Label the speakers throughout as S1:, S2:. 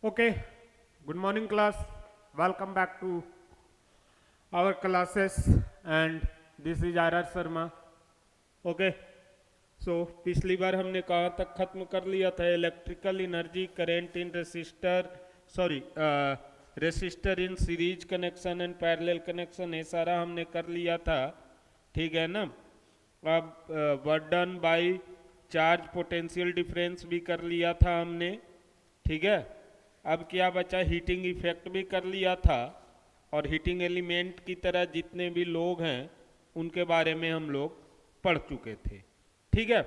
S1: Okay, good morning class. Welcome back to our classes and this is RR Sharma. Okay, so पिछली बार हमने कहाँ तक खत्म कर लिया था electrical energy current in resistor in series connection and parallel connection ये सारा हमने कर लिया था, ठीक है ना। अब work done by charge potential difference भी कर लिया था हमने, ठीक है। अब क्या बचा, हीटिंग इफेक्ट भी कर लिया था और हीटिंग एलिमेंट की तरह जितने भी लोग हैं उनके बारे में हम लोग पढ़ चुके थे, ठीक है।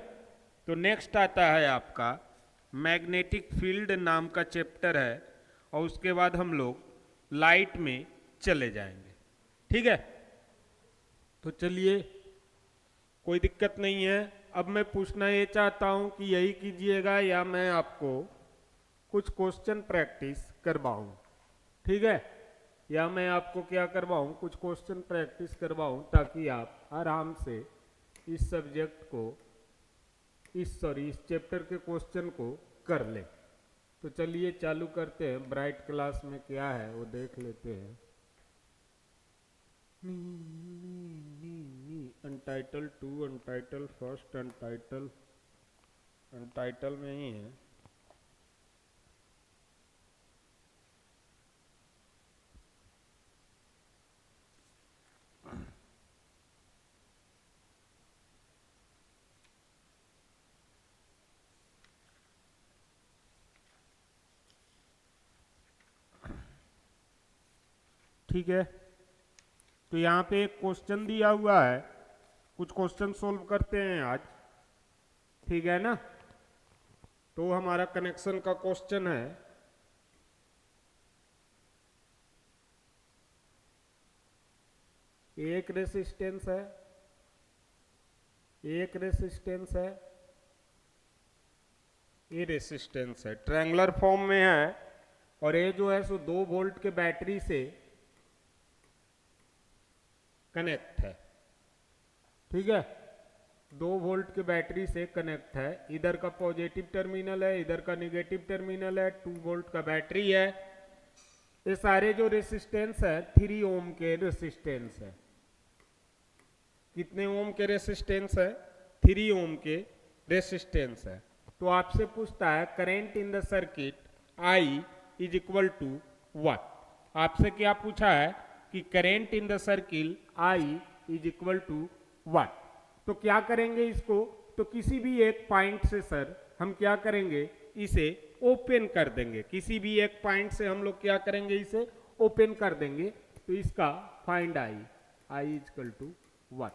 S1: तो नेक्स्ट आता है आपका मैग्नेटिक फील्ड नाम का चैप्टर है और उसके बाद हम लोग लाइट में चले जाएंगे, ठीक है। तो चलिए, कोई दिक्कत नहीं है। अब मैं पूछना ये चाहता हूं कि यही कीजिएगा या मैं आपको कुछ क्वेश्चन प्रैक्टिस करवाऊं, ठीक है। या मैं आपको क्या करवाऊं, कुछ क्वेश्चन प्रैक्टिस करवाऊं ताकि आप आराम से इस सब्जेक्ट को इस चैप्टर के क्वेश्चन को कर लें। तो चलिए चालू करते हैं। ब्राइट क्लास में क्या है वो देख लेते हैं। अनटाइटल 2, अनटाइटल फर्स्ट, अनटाइटल में ही है। ठीक है, तो यहाँ पे एक क्वेश्चन दिया हुआ है, कुछ क्वेश्चन सोल्व करते हैं आज, ठीक है ना। तो हमारा कनेक्शन का क्वेश्चन है, एक रेसिस्टेंस है, एक रेसिस्टेंस है, ये रेसिस्टेंस है, ट्रायंगुलर फॉर्म में है और ये जो है सो 2 वोल्ट के बैटरी से कनेक्ट है, ठीक है। 2 वोल्ट के बैटरी से कनेक्ट है, इधर का पॉजिटिव टर्मिनल है, इधर का निगेटिव टर्मिनल है, 2 वोल्ट का बैटरी है। ये सारे जो रेसिस्टेंस है 3 ओम के रेसिस्टेंस है। कितने ओम के रेसिस्टेंस है? 3 ओम के रेसिस्टेंस है। तो आपसे पूछता है current in the circuit I is equal to what. आपसे क्या पूछा है कि current in the circle I is equal to what. तो क्या करेंगे इसको, तो किसी भी एक पॉइंट से सर हम क्या करेंगे, इसे ओपन कर देंगे। किसी भी एक पॉइंट से हम लोग क्या करेंगे, इसे ओपन कर देंगे। तो इसका find I is equal to what,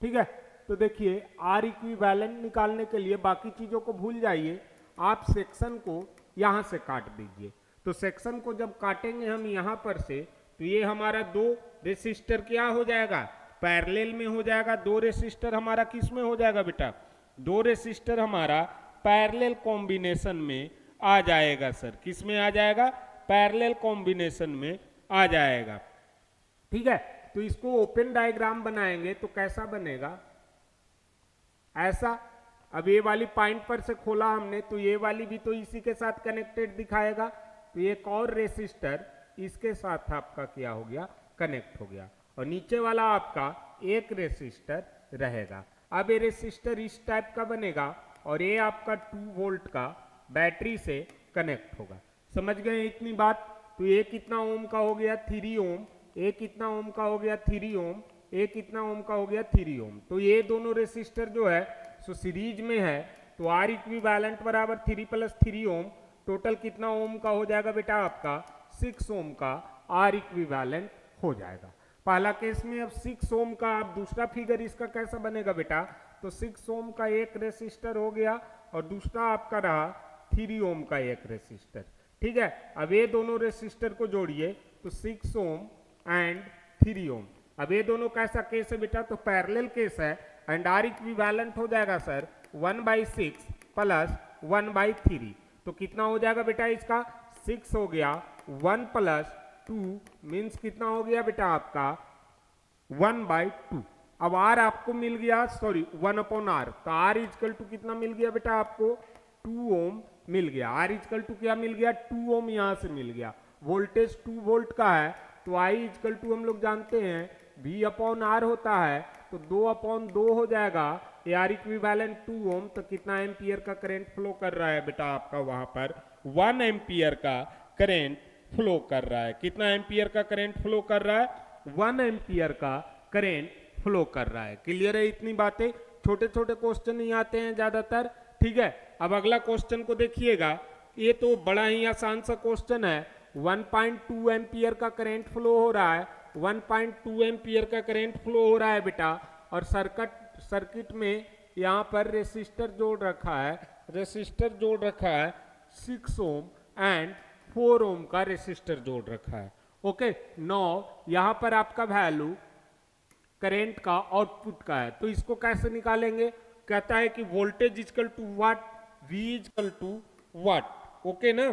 S1: ठीक है। तो देखिए आर इक्विवेलेंट निकालने के लिए बाकी चीजों को भूल जाइए, आप सेक्शन को यहां से काट दीजिए। तो सेक्शन को जब काटेंगे हम यहां पर से, तो ये हमारा 2 रेसिस्टर क्या हो जाएगा, पैरेलल में हो जाएगा। 2 रेसिस्टर हमारा किस में हो जाएगा बेटा, 2 रेसिस्टर हमारा पैरेलल कॉम्बिनेशन में आ जाएगा सर। किस में आ जाएगा, पैरेलल कॉम्बिनेशन में आ जाएगा, ठीक है। तो इसको ओपन डायग्राम बनाएंगे तो कैसा बनेगा, ऐसा। अब ये वाली पॉइंट पर से खोला हमने तो ये वाली भी तो इसी के साथ कनेक्टेड दिखाएगा। तो एक और रेसिस्टर इसके साथ आपका क्या हो गया, कनेक्ट हो गया, और नीचे वाला आपका एक रेसिस्टर रहेगा। अब ये रेसिस्टर इस टाइप का बनेगा और ये आपका 2 वोल्ट का बैटरी से कनेक्ट होगा। समझ गए इतनी बात। तो ये कितना ओम का हो गया, 3 ओम। एक कितना ओम का हो गया, 3 ओम। एक कितना ओम का हो गया, 3 ओम। तो ये दोनों रेसिस्टर जो है सो सीरीज में है। तो आर इक्विवेलेंट बराबर 3 + 3 ओम। टोटल कितना ओम का हो जाएगा बेटा, आपका 6 ओम का आर इक्विवेलेंट हो जाएगा। पहला केस में अब 6 ओम का, अब दूसरा फिगर इसका कैसा बनेगा बेटा, तो 6 ओम का एक रेसिस्टर हो गया और दूसरा आपका रहा 3 ओम का एक रेसिस्टर, ठीक है। अब ये दोनों रेसिस्टर को जोड़िए तो 6 ओम एंड 3 ओम। अब ये दोनों कैसा केस है बेटा, तो पैरेलल केस है एंड आर इक्विवेलेंट हो जाएगा सर 1/6 + 1/3। तो कितना हो जाएगा बेटा इसका, 6 हो गया, 1 + 2 मीन्स कितना हो गया बेटा आपका 1/2। अब आर आपको मिल गया, सॉरी 1/r। तो आर इजकल टू कितना मिल गया बेटा आपको, 2 ओम मिल गया, आर इजकल टू क्या मिल गया, 2 ओम यहां से मिल गया, वोल्टेज 2 वोल्ट का है, तो आई इजकल टू हम लोग जानते हैं V अपॉन आर होता है, तो 2/2 हो जाएगा, ए आर इक्विवेलेंट 2 ओम, तो कितना एम्पियर का करंट फ्लो कर रहा है बेटा आपका वहां पर 1 एम्पियर का करंट फ्लो कर रहा है। कितना एम्पियर का करंट फ्लो कर रहा है, 1 एम्पियर का करंट फ्लो कर रहा है। क्लियर है इतनी बातें, छोटे छोटे क्वेश्चन ही आते हैं ज्यादातर, ठीक है। अब अगला क्वेश्चन को देखिएगा, ये तो बड़ा ही आसान सा क्वेश्चन है, 1.2 एम्पियर का करंट फ्लो हो रहा है, 1.2 एम्पियर का करंट फ्लो हो रहा है बेटा, और सर्किट में यहाँ पर रेसिस्टर जोड़ रखा है, रेसिस्टर जोड़ रखा है 6 ओम एंड 4 ओम का रेसिस्टर जोड़ रखा है। ओके, नो यहाँ पर आपका वैल्यू करंट का आउटपुट का है, तो इसको कैसे निकालेंगे, कहता है कि voltage is equal to what, V is equal to what, okay ना,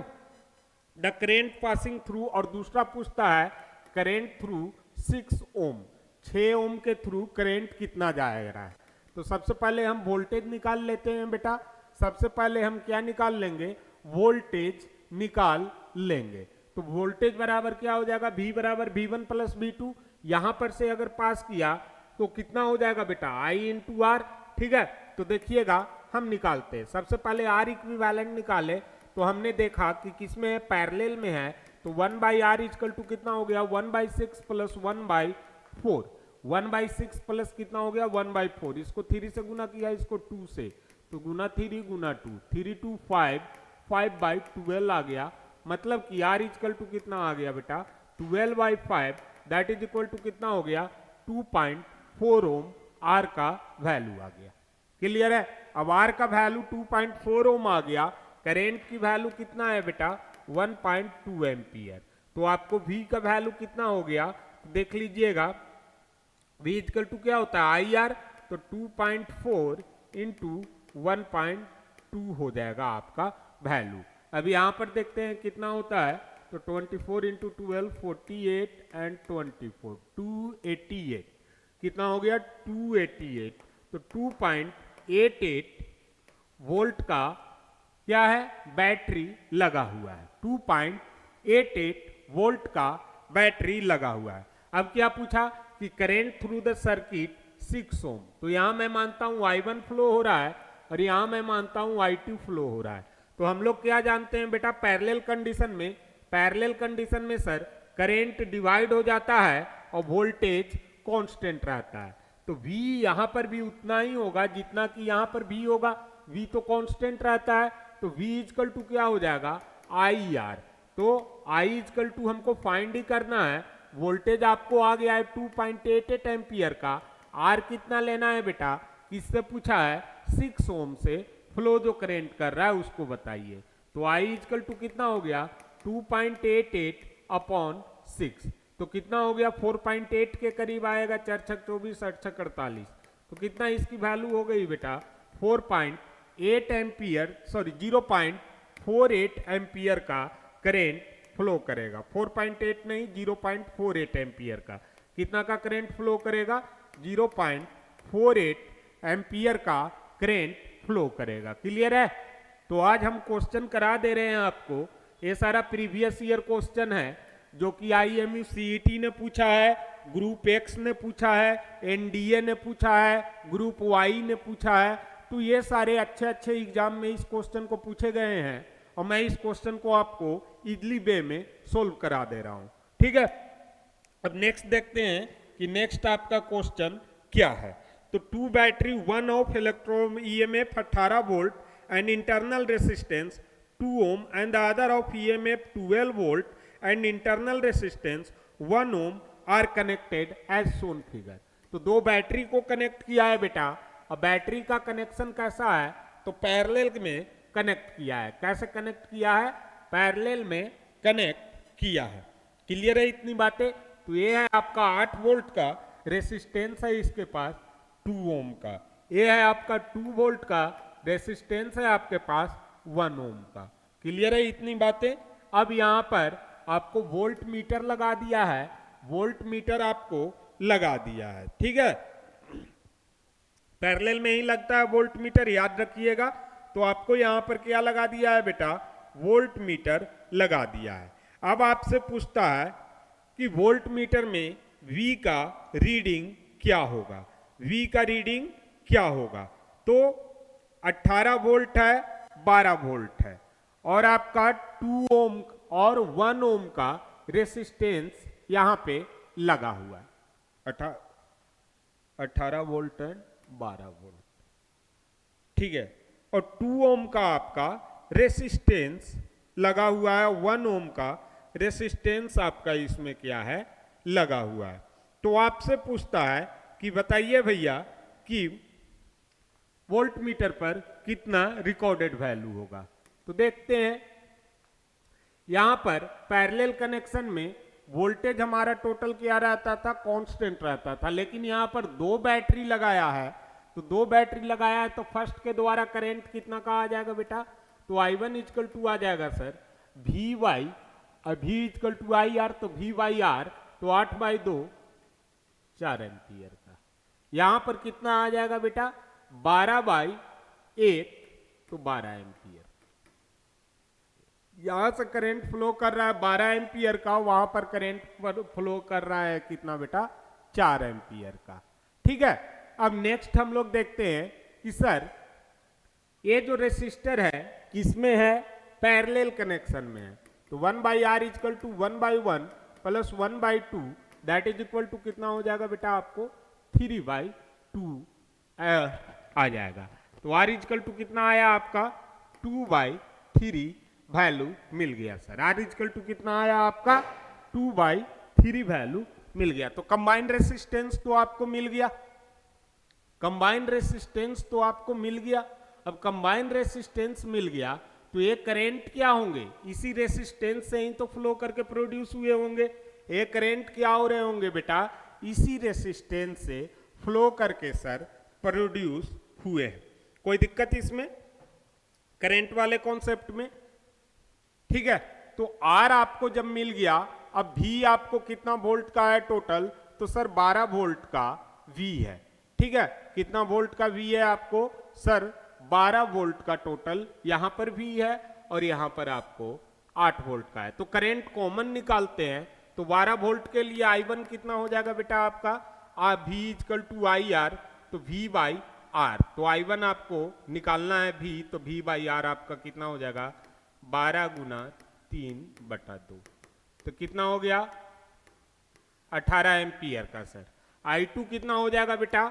S1: द करेंट पासिंग थ्रू, और दूसरा पूछता है करेंट थ्रू 6 ओम, 6 ओम के थ्रू करेंट कितना जाएगा है। तो सबसे पहले हम वोल्टेज निकाल लेते हैं बेटा, सबसे पहले हम क्या निकाल लेंगे, वोल्टेज निकाल लेंगे। तो वोल्टेज बराबर क्या हो जाएगा, V बराबर V1 प्लस V2, यहां पर से अगर पास किया तो कितना हो जाएगा बेटा, I इंटू आर, ठीक है। तो देखिएगा हम निकालते हैं, सबसे पहले आर इक्विवेलेंट निकाले, तो हमने देखा कि किसमें है, पैरेलल में है, तो 1/r इजकल टू कितना हो गया, 1/6 प्लस 1/4, 1/6 प्लस कितना हो गया 1/4, इसको 3 से गुना किया, इसको 2 से, तो गुना 3 गुना 2, 3 2 5, 5/12 आ गया, मतलब कि r इजकल टू कितना आ गया बेटा 12/5, दैट इज इक्वल टू कितना हो गया 2.4 ओम r का वैल्यू आ गया। क्लियर है, अब r का वैल्यू 2.4 ओम आ गया, करेंट की वैल्यू कितना है बेटा 1.2 एम्पियर, तो आपको V का वैल्यू कितना हो गया, तो देख लीजिएगा V इजकल टू क्या होता है IR, तो 2.4 इंटू 1.2 हो जाएगा आपका वैल्यू। अब यहाँ पर देखते हैं कितना होता है, तो 24 इंटू 12 48 एंड 24 288, कितना हो गया 288, तो 2.88 वोल्ट का क्या है, बैटरी लगा हुआ है, 2.88 वोल्ट का बैटरी लगा हुआ है। अब क्या पूछा कि करेंट थ्रू द सर्किट 6 ओम, तो यहां मैं मानता हूं I1 फ्लो हो रहा है और यहां मैं मानता हूं I2 फ्लो हो रहा है। तो हम लोग क्या जानते हैं बेटा, पैरेलल कंडीशन में सर करेंट डिवाइड हो जाता है और वोल्टेज कांस्टेंट रहता है, तो V यहां पर भी उतना ही होगा जितना कि यहां पर V होगा, V तो कांस्टेंट रहता है, तो V इजकल टू क्या हो जाएगा IR, तो I इजकल टू हमको फाइंड ही करना है, वोल्टेज आपको आ गया है 2.88 एम्पियर का, R कितना लेना है बेटा, किससे पूछा है 6 ओम से फ्लो जो करेंट कर रहा है उसको बताइए, तो I इजकल टू कितना हो गया 2.88 अपॉन 6, तो कितना हो गया 4.8 के करीब आएगा, 4 6 24 8 6 48, तो कितना इसकी वैल्यू हो गई बेटा 4.8 एम्पियर, सॉरी 0.48 एम्पियर का करेंट फ्लो करेगा, 4.8 नहीं 0.48 एम्पियर का, कितना का करंट फ्लो करेगा 0.48 एम्पियर का करंट फ्लो करेगा। क्लियर है, तो आज हम क्वेश्चन करा दे रहे हैं आपको, ये सारा प्रीवियस ईयर क्वेश्चन है जो कि IMU CET ने पूछा है, ग्रुप X ने पूछा है, NDA ने पूछा है, ग्रुप Y ने पूछा है, तो ये सारे अच्छे अच्छे एग्जाम में इस क्वेश्चन को पूछे गए हैं और मैं इस क्वेश्चन को आपको इजली वे में सोल्व करा दे रहा हूं, ठीक है। अब नेक्स्ट देखते हैं कि नेक्स्ट आपका क्वेश्चन क्या है, तो 2 battery 1 of electro EMF 18 volt and internal resistance 2 ohm and the other of EMF 12 volt and internal resistance 1 ohm are connected as shown figure. तो 2 बैटरी को कनेक्ट किया है बेटा, और बैटरी का कनेक्शन कैसा है, तो पैरेलल में कनेक्ट किया है। कैसे कनेक्ट किया है, पैरेलल में कनेक्ट किया है। क्लियर है इतनी बातें, तो ये है आपका 8 वोल्ट का रेसिस्टेंस है इसके पास 2 ओम का, ये है आपका 2 वोल्ट का रेसिस्टेंस है आपके पास 1 ओम का। क्लियर है इतनी बातें। अब यहां पर आपको वोल्ट मीटर लगा दिया है, वोल्ट मीटर आपको लगा दिया है, ठीक है, पैरेलल में ही लगता है वोल्ट मीटर, याद रखिएगा। तो आपको यहां पर क्या लगा दिया है बेटा, वोल्ट मीटर लगा दिया है। अब आपसे पूछता है कि वोल्ट मीटर में V का रीडिंग क्या होगा, V का रीडिंग क्या होगा। तो 18 वोल्ट है, 12 वोल्ट है, और आपका 2 ओम और 1 ओम का रेसिस्टेंस यहां पे लगा हुआ है। 18 वोल्ट एंड 12 वोल्ट, ठीक है। और 2 ओम का आपका रेसिस्टेंस लगा हुआ है, 1 ओम का रेसिस्टेंस आपका इसमें क्या है, लगा हुआ है। तो आपसे पूछता है कि बताइए भैया कि वोल्ट मीटर पर कितना रिकॉर्डेड वैल्यू होगा। तो देखते हैं, यहां पर पैरेलल कनेक्शन में वोल्टेज हमारा टोटल क्या रहता था, कांस्टेंट रहता था, लेकिन यहां पर 2 बैटरी लगाया है। तो 2 बैटरी लगाया है तो फर्स्ट के द्वारा करंट कितना का आ जाएगा बेटा, तो I1 इक्वल टू आ जाएगा sir VY, V equal to IR, तो VYR, तो 8/2 4 एम्पियर का। यहां पर कितना आ जाएगा बेटा, 12/1, तो 12 एम्पियर। यहां से करंट फ्लो कर रहा है 12 एम्पियर का, वहां पर करंट फ्लो कर रहा है कितना बेटा, 4 एम्पियर का, ठीक है। अब नेक्स्ट हम लोग देखते हैं कि सर ये जो रेसिस्टर है किसमें है, पैरेलल कनेक्शन में है। तो 1/R equal to 1/1 plus 1/2 that is equal to कितना हो जाएगा बेटा, आपको 3/2 आ जाएगा। तो R इक्वल टू कितना आया आपका, 2/3 वैल्यू मिल गया सर। R इक्वल टू कितना आया आपका, 2/3 वैल्यू मिल गया। तो कंबाइंड रेसिस्टेंस तो आपको मिल गया, कंबाइंड रेसिस्टेंस तो आपको मिल गया। अब कंबाइंड रेसिस्टेंस मिल गया तो ये करंट क्या होंगे, इसी रेसिस्टेंस से ही तो फ्लो करके प्रोड्यूस हुए होंगे। ये करंट क्या हो रहे होंगे बेटा, इसी रेसिस्टेंस से फ्लो करके सर प्रोड्यूस हुए हैं। कोई दिक्कत इसमें करंट वाले कॉन्सेप्ट में, ठीक है। तो R आपको जब मिल गया, अब V आपको कितना वोल्ट का है टोटल, तो सर 12 वोल्ट का V है, ठीक है। कितना वोल्ट का V है आपको, सर 12 वोल्ट का टोटल यहां पर V है, और यहां पर आपको 8 वोल्ट का है। तो करंट कॉमन निकालते हैं, तो 12 वोल्ट के लिए I1 कितना हो जाएगा बेटा आपका, V इक्वल टू IR, तो V/R। तो I1 आपको निकालना है V, तो V/R आपका कितना हो जाएगा, 12 गुना 3/2, तो कितना हो गया, 18 एम्पियर का सर। I2 कितना हो जाएगा बेटा,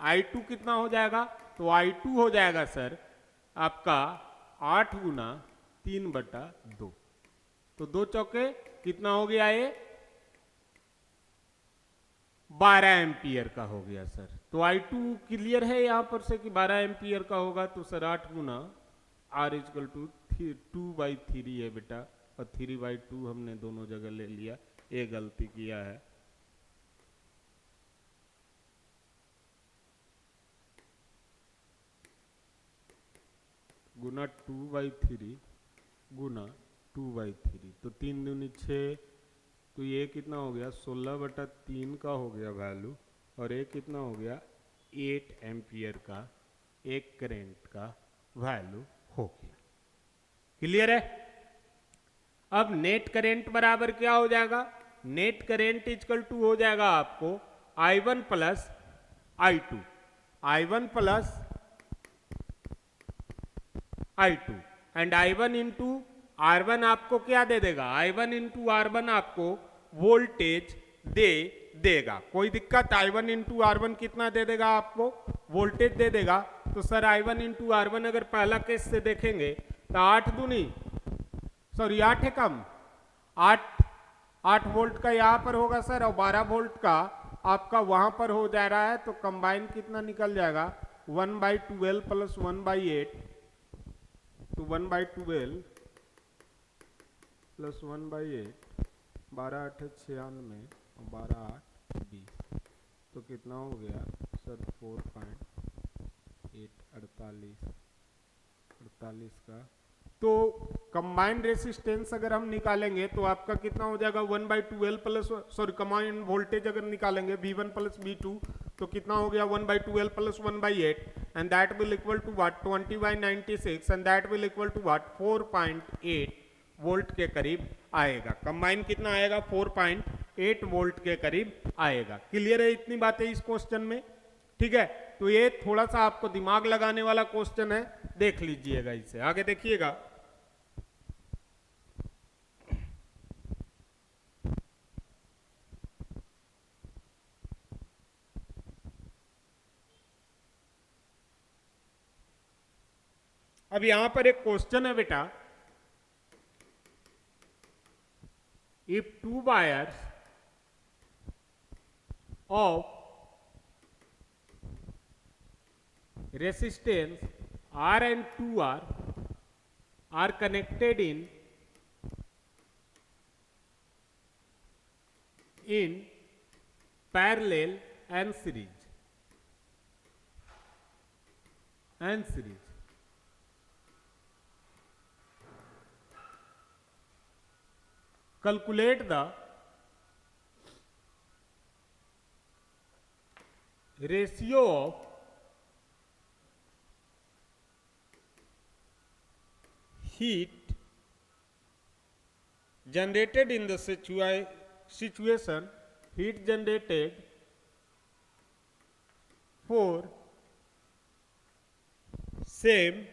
S1: I2 कितना हो जाएगा, तो I2 हो जाएगा सर आपका 8 गुना 3/2, तो 2 चौके कितना हो गया, ये 12 एम्पियर का हो गया सर। तो I2 क्लियर है यहां पर से कि 12 एम्पियर का होगा, तो सर 8 गुना R इक्वल टू 2/3 है बेटा, और 3/2 हमने दोनों जगह ले लिया, ये गलती किया है। गुना 2/3 गुना 2/3, तो 3 दूनी 6, तो ये कितना हो गया, 16/3 का हो गया वैल्यू, और ये कितना हो गया, 8 एम्पियर का एक करंट का वैल्यू हो गया। क्लियर है। अब नेट करंट बराबर क्या हो जाएगा, नेट करंट इक्वल टू हो जाएगा आपको I1 plus I2, I1 plus I2, and I1 into R1 आपको क्या दे देगा, I1 इंटू R1 आपको वोल्टेज देगा। कोई दिक्कत, I1 इंटू R1 कितना दे देगा आपको, वोल्टेज दे देगा। तो सर I1 इंटू R1 अगर पहला केस से देखेंगे तो 8 दूनी, सॉरी 8 है कम, 8 वोल्ट का यहाँ पर होगा सर, और 12 वोल्ट का आपका वहां पर हो जा रहा है। तो कंबाइन कितना निकल जाएगा, 1/12 प्लस 1/8, तो 1/12 प्लस 1/8, 12 8 96 और 12 8 20, तो कितना हो गया सर 4.8 48 का। तो कंबाइंड रेसिस्टेंस अगर हम निकालेंगे तो आपका कितना हो जाएगा, 1/12 प्लस, सॉरी कंबाइंड वोल्टेज अगर निकालेंगे V1 प्लस V2, तो कितना हो गया 1/12 plus 1/8, and that will equal to what 20/96 and that will equal to what 4.8 volt के करीब आएगा। कंबाइन कितना आएगा 4.8 वोल्ट के करीब आएगा। क्लियर है इतनी बातें इस क्वेश्चन में? ठीक है, तो ये थोड़ा सा आपको दिमाग लगाने वाला क्वेश्चन है, देख लीजिएगा इसे। आगे देखिएगा, अब यहां पर एक क्वेश्चन है बेटा, if two wires of resistance R and 2R are connected in parallel and series. Calculate the ratio of heat generated in the situation heat generated for same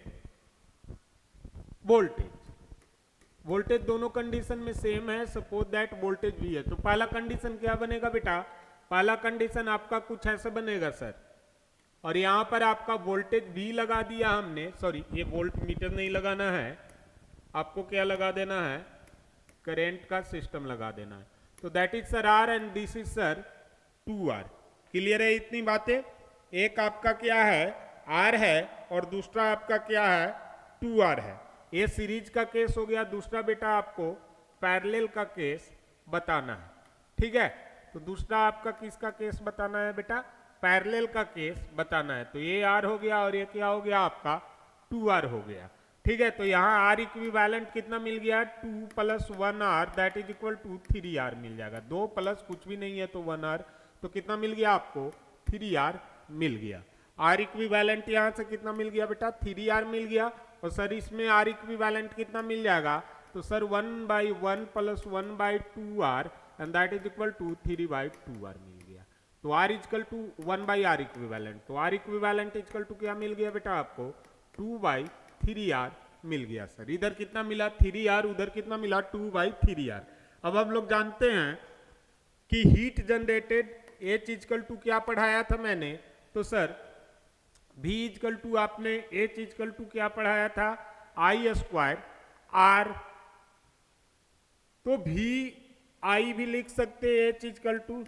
S1: voltage दोनों कंडीशन में सेम है। Suppose that voltage भी है, तो पहला condition क्या बनेगा बेटा? पहला कंडीशन आपका कुछ ऐसे बनेगा सर, और यहां पर आपका वोल्टेज भी लगा दिया हमने, सॉरी ये वोल्ट मीटर नहीं लगाना है, आपको क्या लगा देना है? करंट का सिस्टम लगा देना है। तो that is sir R and this is sir 2R। Clear है इतनी बातें? एक आपका क्या है आर है और दूसरा आपका क्या है 2R है। ये सीरीज का केस हो गया। दूसरा बेटा आपको पैरेलल का केस बताना है। ठीक है, तो दूसरा आपका किसका केस बताना है बेटा? पैरेलल का केस बताना है। तो ये आर हो गया और ये क्या हो गया आपका 2R हो गया। ठीक है, तो यहाँ आर इक्विवेलेंट कितना मिल गया? 2 + 1R that is equal to 3R मिल जाएगा। 2 प्लस कुछ भी नहीं है तो 1R, तो कितना मिल गया आपको? 3R मिल गया। आर इक्विवेलेंट यहाँ से कितना मिल गया बेटा? 3R मिल गया। और सर इसमें आर इक्विवेलेंट कितना मिल जाएगा? तो sir 1/1 + 1/2R and that is equal to 3/2R मिल गया। तो R equal to 1/R equivalent, तो R इक्विवेलेंट इक्वल टू क्या मिल गया बेटा आपको? 2/3R मिल गया सर। इधर कितना मिला? 3R, उधर कितना मिला? 2/3R। अब हम लोग जानते हैं कि heat generated H equal to क्या पढ़ाया था मैंने? तो सर V इक्वल टू आपने H इक्वल टू क्या पढ़ाया था? I² R। तो VI भी लिख सकते हैं, H इक्वल टू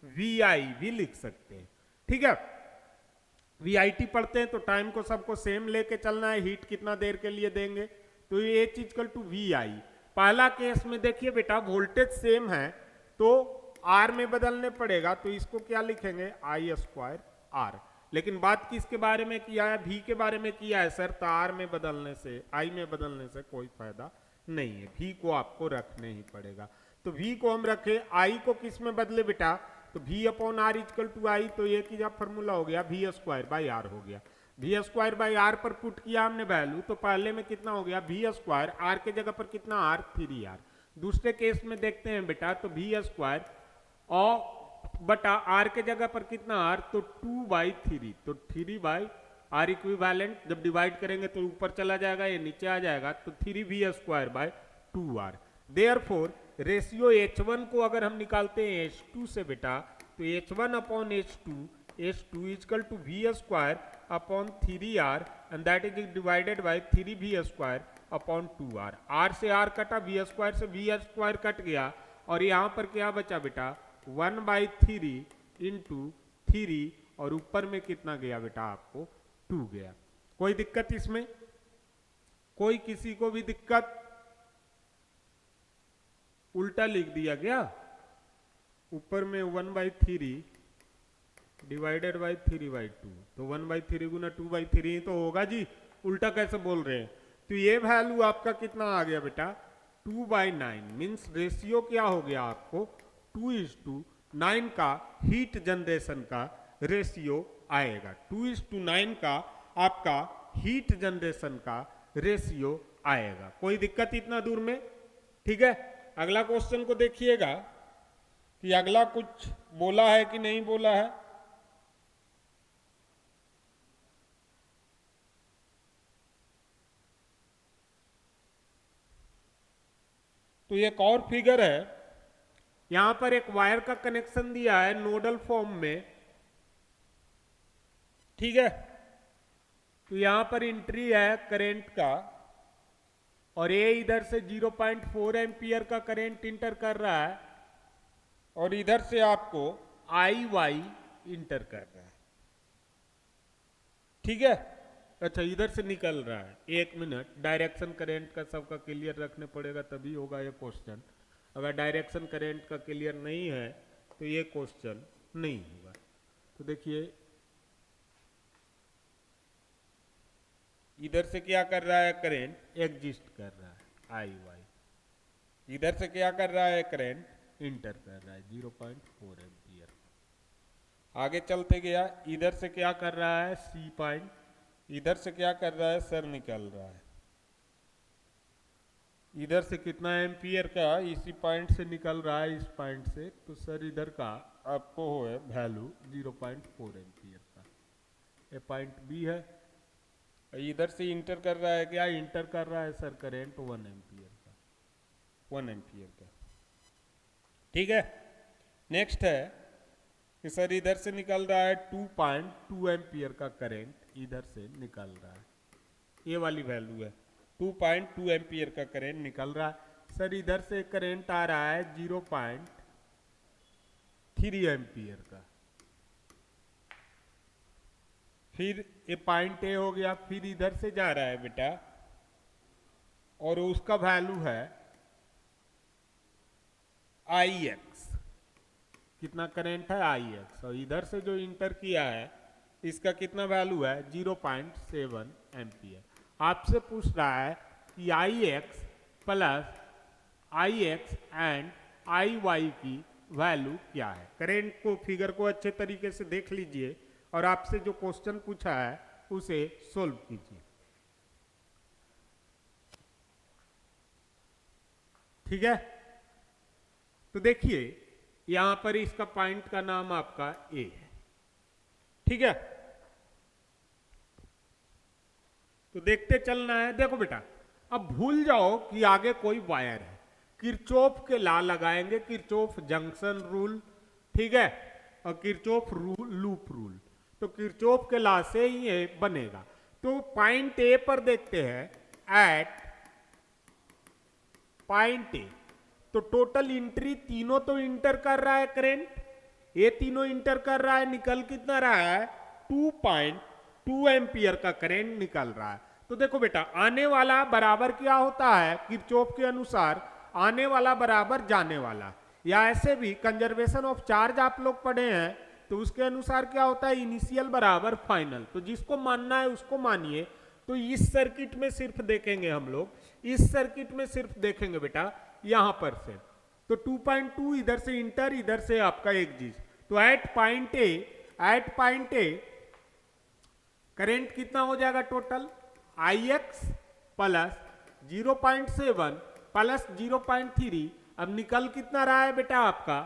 S1: VI भी लिख सकते हैं। ठीक है, VIT पढ़ते हैं तो टाइम को सबको सेम लेके चलना है। हीट कितना देर के लिए देंगे? तो ये H इक्वल टू VI। पहला केस में देखिए बेटा वोल्टेज सेम है तो R में बदलने पड़ेगा, तो इसको क्या लिखेंगे? I² R। लेकिन बात किसके बारे में किया है? V के बारे में किया है सर। तो R में बदलने से, I में बदलने से कोई फायदा नहीं है। V को आपको रखने ही पड़ेगा। तो V को हम रखे, I को किस में बदले बेटा? तो V/R इक्वल टू I, तो ये क्या फॉर्मूला हो गया? V²/R हो गया। V²/R पर पुट किया हमने वैल्यू, तो पहले में कितना हो गया? V², R के जगह पर कितना? R, 3R। दूसरे केस में देखते हैं बेटा, तो V² और बटा R के जगह पर कितना? R, तो 2/3, तो 3/R इक्विवेलेंट जब डिवाइड करेंगे तो ऊपर चला जाएगा, ये नीचे आ जाएगा, तो 3V²/2R। देयरफॉर रेशियो H1 को अगर हम निकालते हैं H2 से बेटा, तो H1/H2 equal to V²/3R and that is divided by 3V²/2R। R से R कटा, V² से V² कट गया, और यहाँ पर क्या बचा बेटा? 1/3 × 3, और ऊपर में कितना गया बेटा आपको? 2 गया। कोई दिक्कत इसमें? कोई किसी को भी दिक्कत? उल्टा लिख दिया गया, ऊपर में 1/3 डिवाइडेड बाय 3/2, तो 1/3 × 2/3 तो होगा जी। उल्टा कैसे बोल रहे हैं? तो ये वैल्यू आपका कितना आ गया बेटा? 2/9। मीन्स रेशियो क्या हो गया आपको? 2:9 का हीट जनरेशन का रेशियो आएगा। 2:9 का आपका हीट जनरेशन का रेशियो आएगा। कोई दिक्कत इतना दूर में? ठीक है, अगला क्वेश्चन को देखिएगा कि अगला कुछ बोला है कि नहीं बोला है। तो एक और फिगर है, यहां पर एक वायर का कनेक्शन दिया है नोडल फॉर्म में। ठीक है, तो यहां पर एंट्री है करंट का और ये इधर से 0.4 एम्पियर का करंट इंटर कर रहा है और इधर से आपको आई वाई इंटर कर रहा है। ठीक है, अच्छा इधर से निकल रहा है। एक मिनट, डायरेक्शन करंट का सबका क्लियर रखने पड़ेगा तभी होगा ये क्वेश्चन। अगर डायरेक्शन करंट का क्लियर नहीं है तो ये क्वेश्चन नहीं होगा। तो देखिए इधर से क्या कर रहा है करंट, एग्जिस्ट कर रहा है आई वाई। इधर से क्या कर रहा है करंट, इंटर कर रहा है 0.4 एम्पियर। आगे चलते गया, इधर से क्या कर रहा है सी पॉइंट, इधर से क्या कर रहा है सर निकल रहा है। इधर से कितना एम्पियर का इसी पॉइंट से निकल रहा है, इस पॉइंट से, तो सर इधर का आपको है वैल्यू 0.4 एम्पियर का। ये पॉइंट बी है। इधर से इंटर कर रहा है, क्या इंटर कर रहा है सर करंट 1 एम्पियर का, 1 एम्पियर का। ठीक है, नेक्स्ट है कि सर इधर से निकल रहा है 2.2 एम्पियर का करंट इधर से निकल रहा है। ये वाली वैल्यू है 2.2 एम्पियर का करंट निकल रहा है। सर इधर से करंट आ रहा है 0.3 एम्पियर का। फिर ये पॉइंट ए हो गया, फिर इधर से जा रहा है बेटा और उसका वैल्यू है आई एक्स। कितना करंट है आई एक्स, और इधर से जो इंटर किया है इसका कितना वैल्यू है 0.7 एम्पियर। आपसे पूछ रहा है कि I X plus I X and I Y की वैल्यू क्या है। करंट को फिगर को अच्छे तरीके से देख लीजिए और आपसे जो क्वेश्चन पूछा है उसे सोल्व कीजिए। ठीक है, तो देखिए यहां पर इसका पॉइंट का नाम आपका ए है। ठीक है, तो देखते चलना है। देखो बेटा, अब भूल जाओ कि आगे कोई वायर है, किरचॉफ के लॉ लगाएंगे, किरचॉफ जंक्शन रूल। ठीक है, और किरचॉफ लूप रूल। तो किरचॉफ के लॉ से ही ये बनेगा। तो पॉइंट ए पर देखते हैं, एट पॉइंट ए तो टोटल एंट्री तीनों तो इंटर कर रहा है करंट, ये तीनों इंटर कर रहा है, निकल कितना रहा है 2.2 एम्पियर का करंट निकल रहा है। तो देखो बेटा, आने वाला बराबर क्या होता है किरचॉफ के अनुसार, आने वाला बराबर जाने वाला, या ऐसे भी कंजर्वेशन ऑफ चार्ज आप लोग पढ़े हैं तो उसके अनुसार क्या होता है इनिशियल बराबर फाइनल। तो जिसको मानना है उसको मानिए। तो इस सर्किट में सिर्फ देखेंगे हम लोग, इस सर्किट में सिर्फ देखेंगे बेटा यहां पर से। तो 2.2 इधर से इंटर, इधर से आपका एग्जिट। तो एट पॉइंट ए करंट कितना हो जाएगा total I X plus 0.7 plus 0.3। अब निकल कितना रहा है बेटा आपका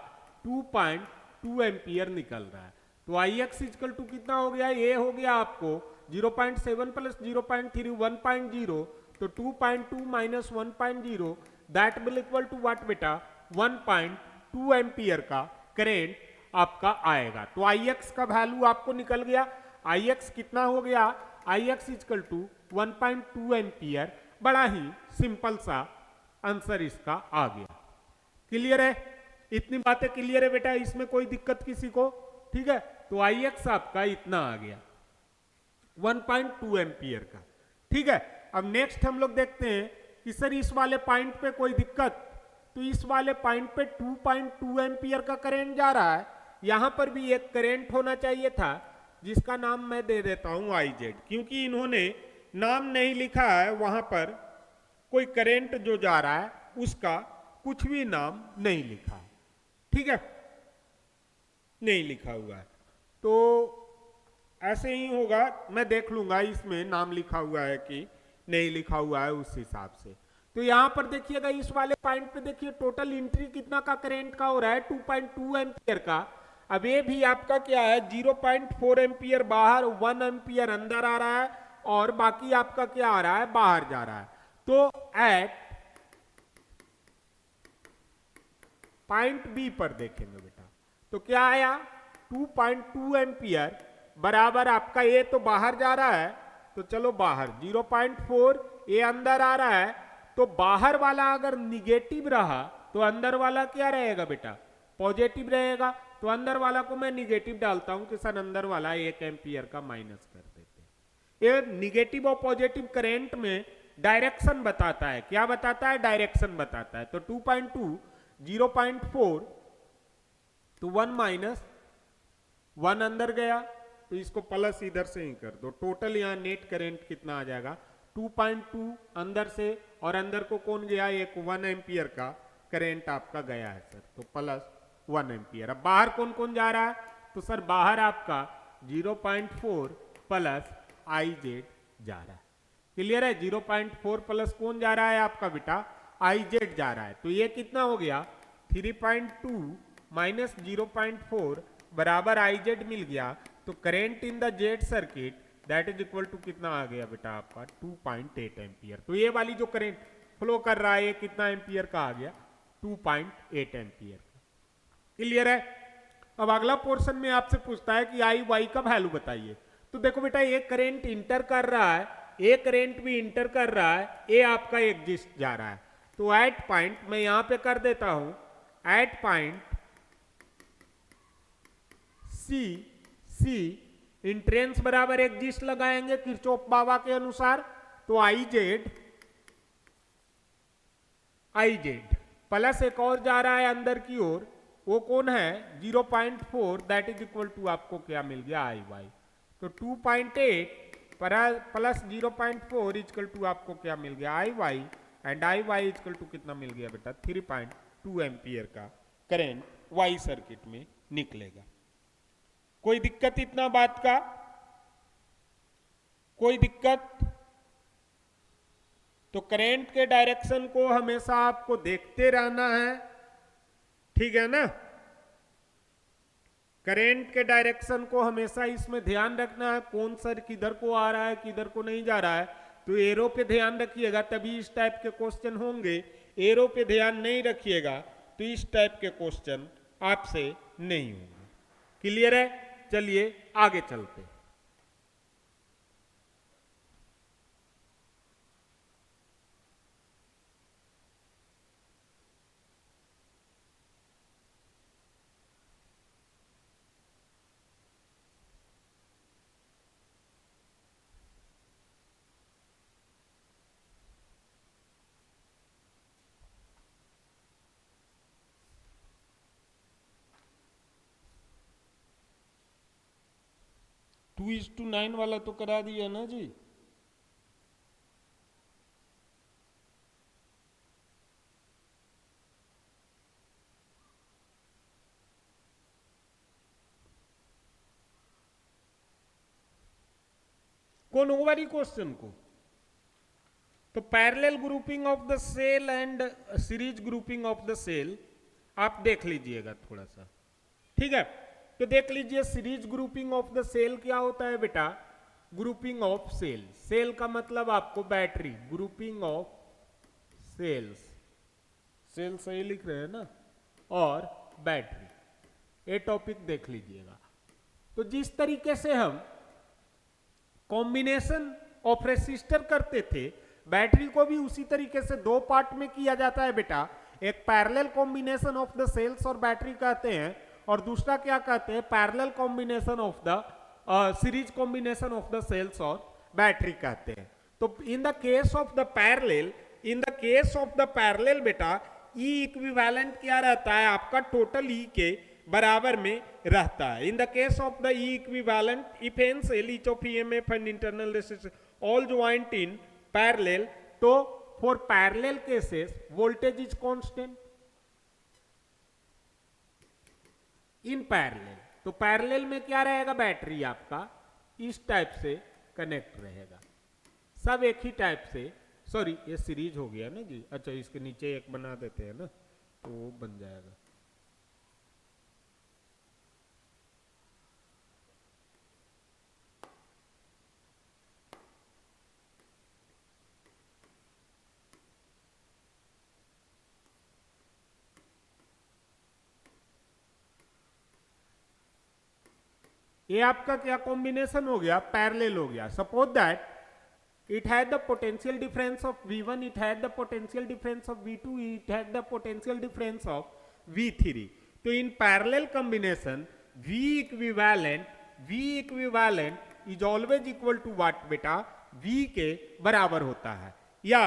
S1: 2.2 एम्पियर निकल रहा है। तो आई एक्स इजकल टू कितना हो गया, ये हो गया आपको 0.7 प्लस 0.3 1.0। तो 2.2 minus 1.0 that will equal to what बेटा 1.2 एम्पियर का करंट आपका आएगा। तो आई एक्स का वैल्यू आपको निकल गया। आई एक्स कितना हो गया, आई एक्स इजकल टू 1.2 एम्पियर। बड़ा ही सिंपल सा आंसर इसका आ गया। क्लियर है, इतनी बातें क्लियर है बेटा, इसमें कोई दिक्कत किसी को? ठीक है, तो आई एक्स आपका इतना आ गया 1.2 एम्पियर का। ठीक है, अब नेक्स्ट हम लोग देखते हैं कि सर इस वाले पॉइंट पे कोई दिक्कत। तो इस वाले पॉइंट पे 2.2 एम्पियर का करंट जा रहा है, यहां पर भी एक करंट होना चाहिए था जिसका नाम मैं दे देता हूं आई जेड, क्योंकि इन्होंने नाम नहीं लिखा है वहां पर, कोई करंट जो जा रहा है उसका कुछ भी नाम नहीं लिखा है। ठीक है, नहीं लिखा हुआ है। तो ऐसे ही होगा, मैं देख लूंगा इसमें नाम लिखा हुआ है कि नहीं लिखा हुआ है उस हिसाब से। तो यहां पर देखिएगा इस वाले पॉइंट पे देखिए टोटल एंट्री कितना का करंट का हो रहा है 2.2 एम्पियर का। अब ये भी आपका क्या है 0.4 एम्पियर बाहर 1 एम्पियर अंदर आ रहा है और बाकी आपका क्या आ रहा है बाहर जा रहा है। तो एट पॉइंट बी पर देखेंगे बेटा तो क्या आया 2.2 एम्पियर बराबर आपका ये तो बाहर जा रहा है तो चलो बाहर 0.4 ये अंदर आ रहा है तो बाहर वाला अगर निगेटिव रहा तो अंदर वाला क्या रहेगा बेटा पॉजिटिव रहेगा। तो अंदर वाला को मैं निगेटिव डालता हूं कि सर अंदर वाला 1 एम्पियर का माइनस कर देते। ये निगेटिव और पॉजिटिव करंट में डायरेक्शन बताता है। क्या बताता है डायरेक्शन बताता है। तो 2.2 0.4 तो 1 माइनस 1 अंदर गया तो इसको प्लस इधर से ही कर दो। टोटल यहां नेट करंट कितना आ जाएगा 2.2 अंदर से और अंदर को कौन गया एक 1 एम्पियर का करंट आपका गया है सर तो प्लस 1 एम्पियर। अब बाहर कौन कौन जा रहा है तो सर बाहर आपका 0.4 प्लस आई जेड जा रहा है। क्लियर है 0.4 प्लस कौन जा रहा है आपका बेटा आई जेड जा रहा है। तो ये कितना हो गया 3.2 माइनस 0.4 बराबर आई जेड मिल गया। तो current in the Z circuit that is equal to कितना आ गया बेटा आपका 2.8 एम्पियर। तो ये वाली जो करंट फ्लो कर रहा है ये कितना एम्पियर का आ गया 2.8 एम्पियर का। क्लियर है। अब अगला पोर्शन में आपसे पूछता है कि आई वाई का वैल्यू बताइए। तो देखो बेटा ये करंट इंटर कर रहा है ये करंट भी इंटर कर रहा है ये आपका एग्जिस्ट जा रहा है। तो एट पॉइंट मैं यहां पे कर देता हूं एट पॉइंट सी सी इंट्रेंस बराबर एग्जिस्ट लगाएंगे किरचॉफ बाबा के अनुसार। तो आई जेड प्लस एक और जा रहा है अंदर की ओर वो कौन है 0.4 दैट इज इक्वल टू आपको क्या मिल गया आई वाई। तो 2.8 प्लस 0.4 इक्वल टू आपको क्या मिल गया I Y and I Y equal to कितना मिल गया बेटा 3.2 एम्पियर का करंट वाई सर्किट में निकलेगा। कोई दिक्कत इतना बात का कोई दिक्कत। तो करंट के डायरेक्शन को हमेशा आपको देखते रहना है ठीक है ना। करंट के डायरेक्शन को हमेशा इसमें ध्यान रखना है कौन सर किधर को आ रहा है किधर को नहीं जा रहा है। तो एरो पे ध्यान रखिएगा तभी इस टाइप के क्वेश्चन होंगे। एरो पे ध्यान नहीं रखिएगा तो इस टाइप के क्वेश्चन आपसे नहीं होंगे। क्लियर है। चलिए आगे चलते हैं। टू इज टू 9 वाला तो करा दिया ना जी। कौन वो वाली क्वेश्चन को। तो parallel grouping of the cell and series grouping of the cell आप देख लीजिएगा थोड़ा सा ठीक है। तो देख लीजिए series grouping of the cell क्या होता है बेटा ग्रुपिंग ऑफ सेल। सेल का मतलब आपको battery grouping of cells cell सही लिख रहे हैं ना और बैटरी ये टॉपिक देख लीजिएगा। तो जिस तरीके से हम कॉम्बिनेशन ऑफ रेसिस्टर करते थे बैटरी को भी उसी तरीके से दो पार्ट में किया जाता है बेटा। एक parallel combination of the cells और बैटरी कहते हैं और दूसरा क्या कहते हैं parallel combination of the series combination of the cells और बैटरी कहते हैं। तो in the case of the parallel बेटा ई इक्विवेलेंट क्या रहता है आपका टोटल ई के बराबर में रहता है। In the case of the E equivalent if N cell each of EMF and internal resistance all joint in parallel तो for parallel cases voltage is constant in parallel. तो पैरेलल में क्या रहेगा बैटरी आपका इस टाइप से connect रहेगा, सब एक ही टाइप से। सॉरी ये सीरीज हो गया ना जी, अच्छा इसके नीचे एक बना देते हैं ना तो वो बन जाएगा। ये आपका क्या कॉम्बिनेशन हो गया, पैरेलल हो गया। Suppose that it had the potential difference of V1, it had the potential difference of V2, it had the potential difference of V3। तो in parallel combination V equivalent is always equal to what बेटा, V के बराबर होता है, या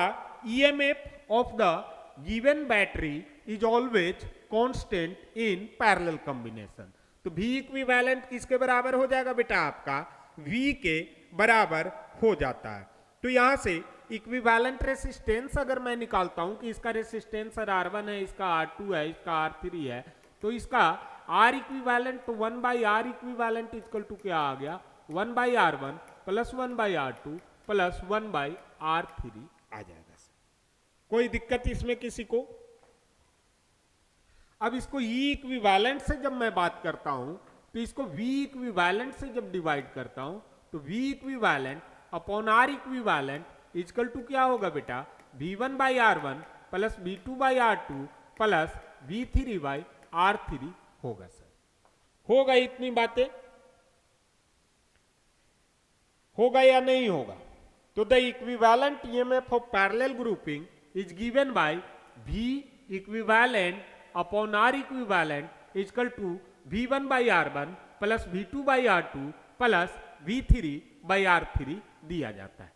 S1: EMF of the given battery is always constant in parallel combination। तो V equivalent किसके बराबर हो जाएगा बेटा, आपका V के बराबर हो जाता है। तो यहां से इक्विवेलेंट रेसिस्टेंस अगर मैं निकालता हूं कि इसका रेसिस्टेंस R1 है, इसका R2 है, इसका R3 है, तो इसका R इक्विवेलेंट तो 1 by R equivalent equal to क्या आ गया, 1 by R1 plus 1 by R2 plus 1 by R3 आ जाएगा। कोई दिक्कत इसमें किसी को? अब इसको E इक्विवेलेंट से जब मैं बात करता हूं तो इसको V इक्विवेलेंट से जब डिवाइड करता हूं तो V equivalent upon R equivalent equal to क्या होगा बेटा, V1 by R1 plus V2 by R2 plus V3 by R3 होगा। सर होगा इतनी बातें, होगा या नहीं होगा? तो the equivalent EMF of parallel grouping is given by V equivalent upon R equivalent equal to V1 by R1 plus V2 by R2 plus V3 by R3 दिया जाता है।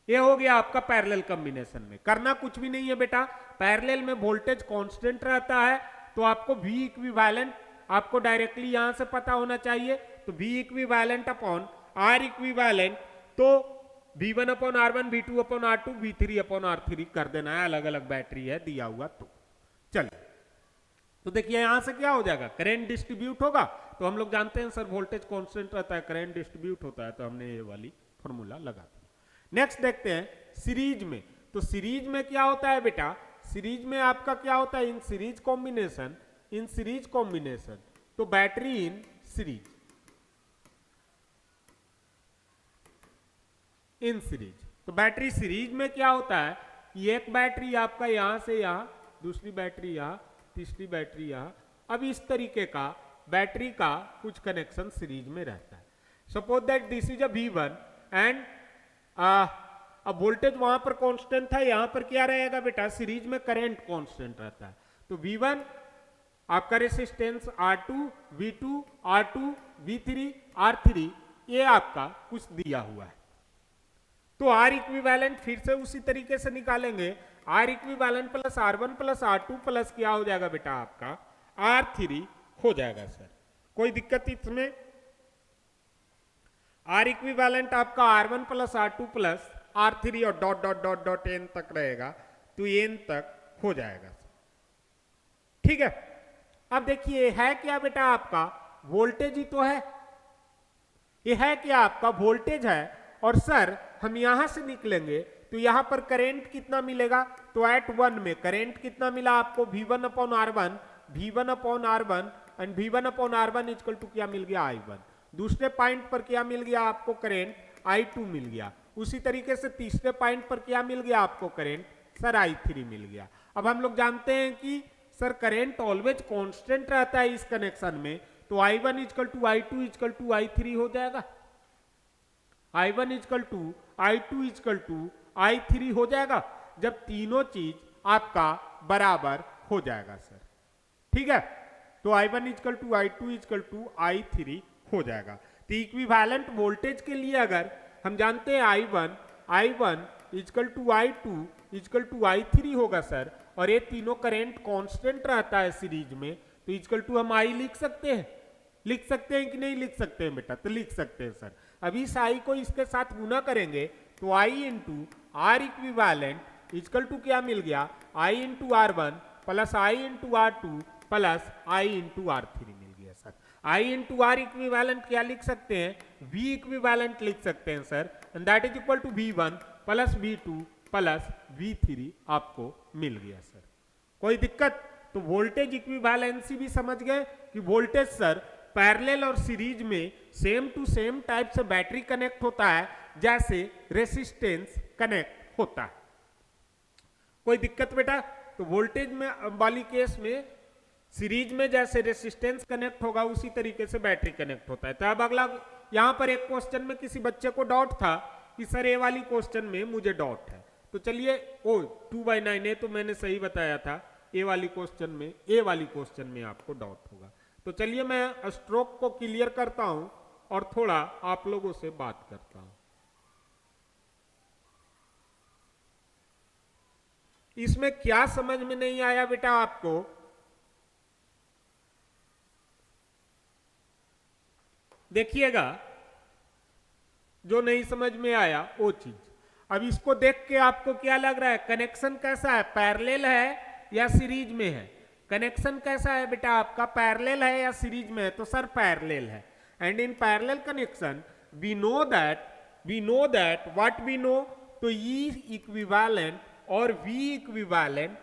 S1: ये हो गया आपका पैरेलल कॉम्बिनेशन में। करना कुछ भी नहीं है बेटा, पैरेलल में वोल्टेज कांस्टेंट रहता है, तो आपको V इक्विवेलेंट आपको डायरेक्टली यहां से पता होना चाहिए। तो V equivalent upon R equivalent तो V1 upon R1, V2 upon R2, V3 upon R3 कर देना है, अलग अलग बैटरी है दिया हुआ। तो चलिए, तो देखिए यहां से क्या हो जाएगा, करंट डिस्ट्रीब्यूट होगा। तो हम लोग जानते हैं सर वोल्टेज कांस्टेंट रहता है, करंट डिस्ट्रीब्यूट होता है, तो हमने ये वाली फॉर्मूला लगा दिया। नेक्स्ट देखते हैं सीरीज में। तो सीरीज में क्या होता है बेटा, सीरीज में आपका क्या होता है, इन सीरीज कॉम्बिनेशन तो बैटरी इन सीरीज, तो बैटरी सीरीज में क्या होता है, एक बैटरी आपका यहां से यहां, दूसरी बैटरी यहां, तीसरी बैटरी यहां। अब इस तरीके का बैटरी का कुछ कनेक्शन सीरीज में रहता है। Suppose that this is a V1 and अब वोल्टेज वहां पर कांस्टेंट था, यहां पर क्या रहेगा बेटा, सीरीज में करंट कांस्टेंट रहता है। तो V1 आपका resistance R2, V2, R2, V3, R3 ये आपका कुछ दिया हुआ है। तो R इक्विवेलेंट फिर से उसी तरीके से निकालेंगे, R equivalent plus R1 plus R2 plus क्या हो जाएगा बेटा, आपका R3 हो जाएगा। सर कोई दिक्कत इसमें? R इक्विवेलेंट आपका R1 plus R2 plus R3 और dot dot dot dot n तक रहेगा, तो n तक हो जाएगा। ठीक है। अब देखिए है क्या बेटा, आपका वोल्टेज ही तो है, ये है क्या आपका वोल्टेज है। और सर हम यहां से निकलेंगे तो यहां पर करंट कितना मिलेगा, तो एट 1 में करंट कितना मिला आपको, V1 upon R1, V1 upon R1 एंड V1 upon R1 equal to क्या मिल गया, I1। दूसरे पॉइंट पर क्या मिल गया आपको, करंट I2 मिल गया। उसी तरीके से तीसरे पॉइंट पर क्या मिल गया आपको, करंट सर I3 मिल गया। अब हम लोग जानते हैं कि सर करंट ऑलवेज कांस्टेंट रहता है इस कनेक्शन में, तो I1 equal to I2 equal to I3 हो जाएगा, I1 equal to I2 equal to I3 हो जाएगा, जब तीनों चीज आपका बराबर हो जाएगा। सर ठीक है, तो I1 equal to I2 equal to I3 हो जाएगा। तो इक्विवेलेंट वोल्टेज के लिए अगर हम जानते हैं I1 equal to I2 equal to I3 होगा सर, और ये तीनों करंट कांस्टेंट रहता है सीरीज में, तो इक्वल टू हम I लिख सकते हैं, लिख सकते हैं कि नहीं लिख सकते हैं बेटा, तो लिख सकते हैं सर। अब इस I को इसके साथ गुना करेंगे तो I into R equivalent equal to क्या मिल गया, I into R1 plus I into R2 plus I into R3 मिल गया। Sir I into R equivalent क्या लिख सकते हैं, वी इक्विवेलेंट लिख सकते हैं sir, and that is equal to V1 plus V2 plus V3 आपको मिल गया सर। कोई दिक्कत? तो वोल्टेज इक्विवेलेंसी भी समझ गए कि वोल्टेज सर पैरेलल और सीरीज में सेम टू सेम टाइप से बैटरी कनेक्ट होता है जैसे रेसिस्टेंस कनेक्ट होता है। कोई दिक्कत बेटा? तो वोल्टेज में वाली केस में सीरीज में जैसे रेसिस्टेंस कनेक्ट होगा उसी तरीके से बैटरी कनेक्ट होता है। तो अब अगला यहां पर एक क्वेश्चन में किसी बच्चे को डाउट था कि सर ए वाली क्वेश्चन में मुझे डाउट है, तो चलिए ओ 2/9 ए तो मैंने सही बताया था, ए वाली क्वेश्चन में आपको डाउट होगा। तो चलिए मैं स्ट्रोक को क्लियर करता हूं और थोड़ा आप लोगों से बात करता हूं। इसमें क्या समझ में नहीं आया बेटा आपको? देखिएगा, जो नहीं समझ में आया वो चीज। अब इसको देख के आपको क्या लग रहा है, कनेक्शन कैसा है, पैरेलल है या सीरीज में है? कनेक्शन कैसा है बेटा आपका, पैरेलल है या सीरीज में है? तो सर पैरेलल है। And in parallel connection we know that what we know, तो ई इक्विवेलेंट और V equivalent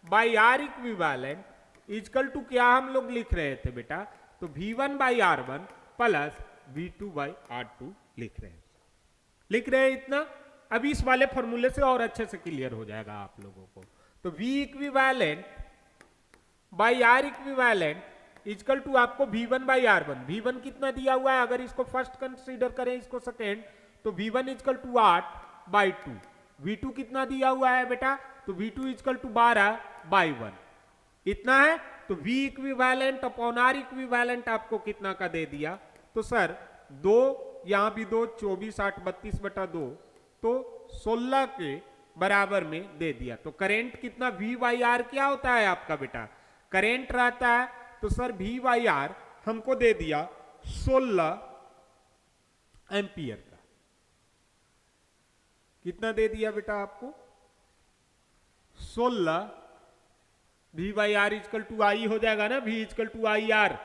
S1: by R equivalent is equal to क्या हम लोग लिख रहे थे बेटा, तो V1 by R1 plus V2 by R2 लिख रहे हैं इतना। अभी इस वाले फॉर्मूले से और अच्छे से क्लियर हो जाएगा आप लोगों को। तो V equivalent by R equivalent is equal to आपको V1 बाई R1। V1 कितना दिया हुआ है, अगर इसको फर्स्ट कंसीडर करें, इसको सेकेंड, तो V1 इजकल टू 8/2। V2 कितना दिया हुआ है बेटा, तो V2 इजकल टू 12/1 इतना है। तो V equivalent upon R equivalent आपको कितना का दे दिया, तो सर 2, यहां भी 2, 24 8 32/2, तो 16 के बराबर में दे दिया। तो करेंट कितना, V/R क्या होता है आपका बेटा, करेंट रहता है, तो सर V/R हमको दे दिया 16 एम्पियर का। कितना दे दिया बेटा आपको, 16। V/R इजकल टू आई हो जाएगा ना, V is equal to I R,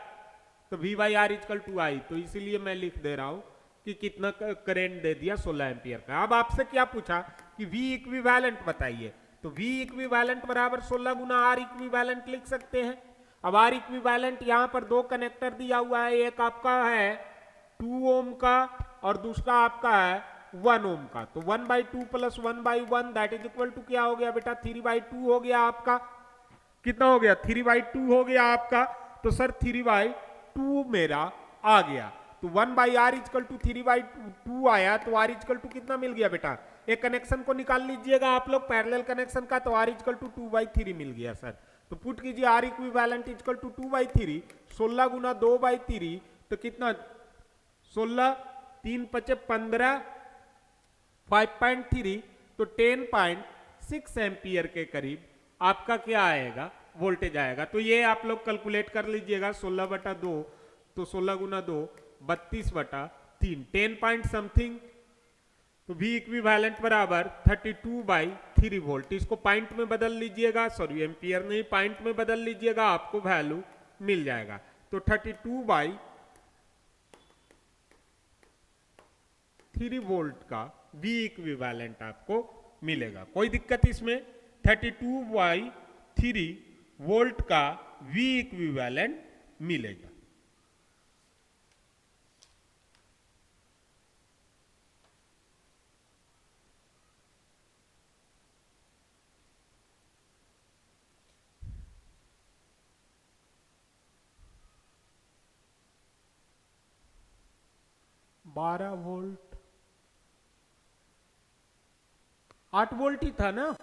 S1: तो V/R इजकल टू आई, तो इसीलिए मैं लिख दे रहा हूं कि कितना करंट दे दिया, 16 एम्पियर का। अब आपसे क्या पूछा कि V इक्विवेलेंट बताइए, तो V इक्विवेलेंट बराबर 16 गुना R इक्विवेलेंट लिख सकते हैं। अब R इक्विवेलेंट यहां पर दो कनेक्टर दिया हुआ है, एक आपका है 2 ओम का और दूसरा आपका है 1 ओम का। तो 1/2 plus 1/1 that is equal to क्या हो गया बेटा, 3/2 हो गया आपका। कितना हो गया, 3/2 हो गया आपका। तो सर 3/2 मेरा आ गया। तो 1/R इजकल टू 3/2 आया, तो R इजकल टू कितना मिल गया बेटा, एक कनेक्शन को निकाल लीजिएगा आप लोग पैरेलल कनेक्शन का, तो R इजकल टू 2/3 मिल गया सर। तो पुट कीजिए R इक्विवेलेंट इजकल टू 2/3, 16 गुना 2/3, तो कितना 16, 3 × 5 = 15, 5.3, तो 10.6 एम्पियर के करीब आपका क्या आएगा, वोल्टेज आएगा। तो ये आप लोग कैलकुलेट कर लीजिएगा, 16/2, तो 16 गुना 2 32/3, 10 पॉइंट समथिंग। तो V इक्विवेलेंट बराबर 32/3 वोल्ट। इसको पॉइंट में बदल लीजिएगा, सॉरी एम्पियर नहीं, पॉइंट में बदल लीजिएगा, आपको वैल्यू मिल जाएगा। तो 32/3 वोल्ट का V इक्विवेलेंट आपको मिलेगा। कोई दिक्कत इसमें, 32/3 वोल्ट का V इक्विवेलेंट मिलेगा। बारह वोल्ट, 8 वोल्ट ही था ना,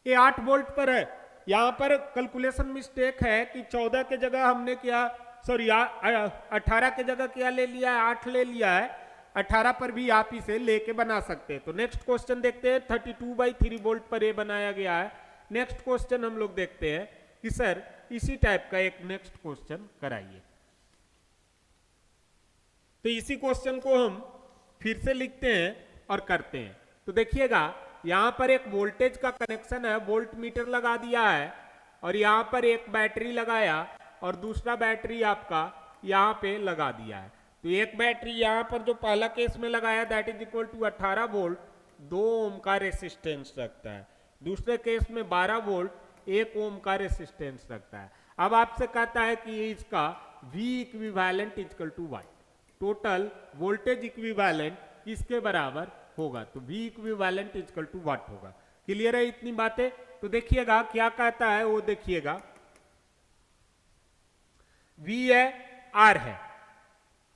S1: ये 8 वोल्ट पर है। यहां पर कैलकुलेशन मिस्टेक है कि 14 के जगह हमने क्या, सॉरी 18 के जगह क्या ले लिया है, 8 ले लिया है। 18 पर भी आप इसे लेके बना सकते हैं। तो नेक्स्ट क्वेश्चन देखते हैं, 32/3 वोल्ट पर ये बनाया गया है। नेक्स्ट क्वेश्चन हम लोग देखते हैं कि सर इसी टाइप का एक नेक्स्ट क्वेश्चन कराइए। तो इसी क्वेश्चन को हम फिर से लिखते हैं और करते हैं। तो देखिएगा, यहां पर एक वोल्टेज का कनेक्शन है, वोल्ट मीटर लगा दिया है और यहाँ पर एक बैटरी लगाया और दूसरा बैटरी आपका यहाँ पे लगा दिया है। तो एक बैटरी यहाँ पर जो पहला केस में लगाया that is equal to 18 volt 2 ohm का रेसिस्टेंस रखता है, दूसरे केस में 12 वोल्ट 1 ओम का रेसिस्टेंस रखता है। अब आपसे कहता है कि इसका V equivalent equal to Y, total voltage equivalent किसके बराबर होगा, तो V equivalent equal to what होगा। क्लियर है इतनी बातें? तो देखिएगा क्या कहता है वो देखिएगा, V है R है,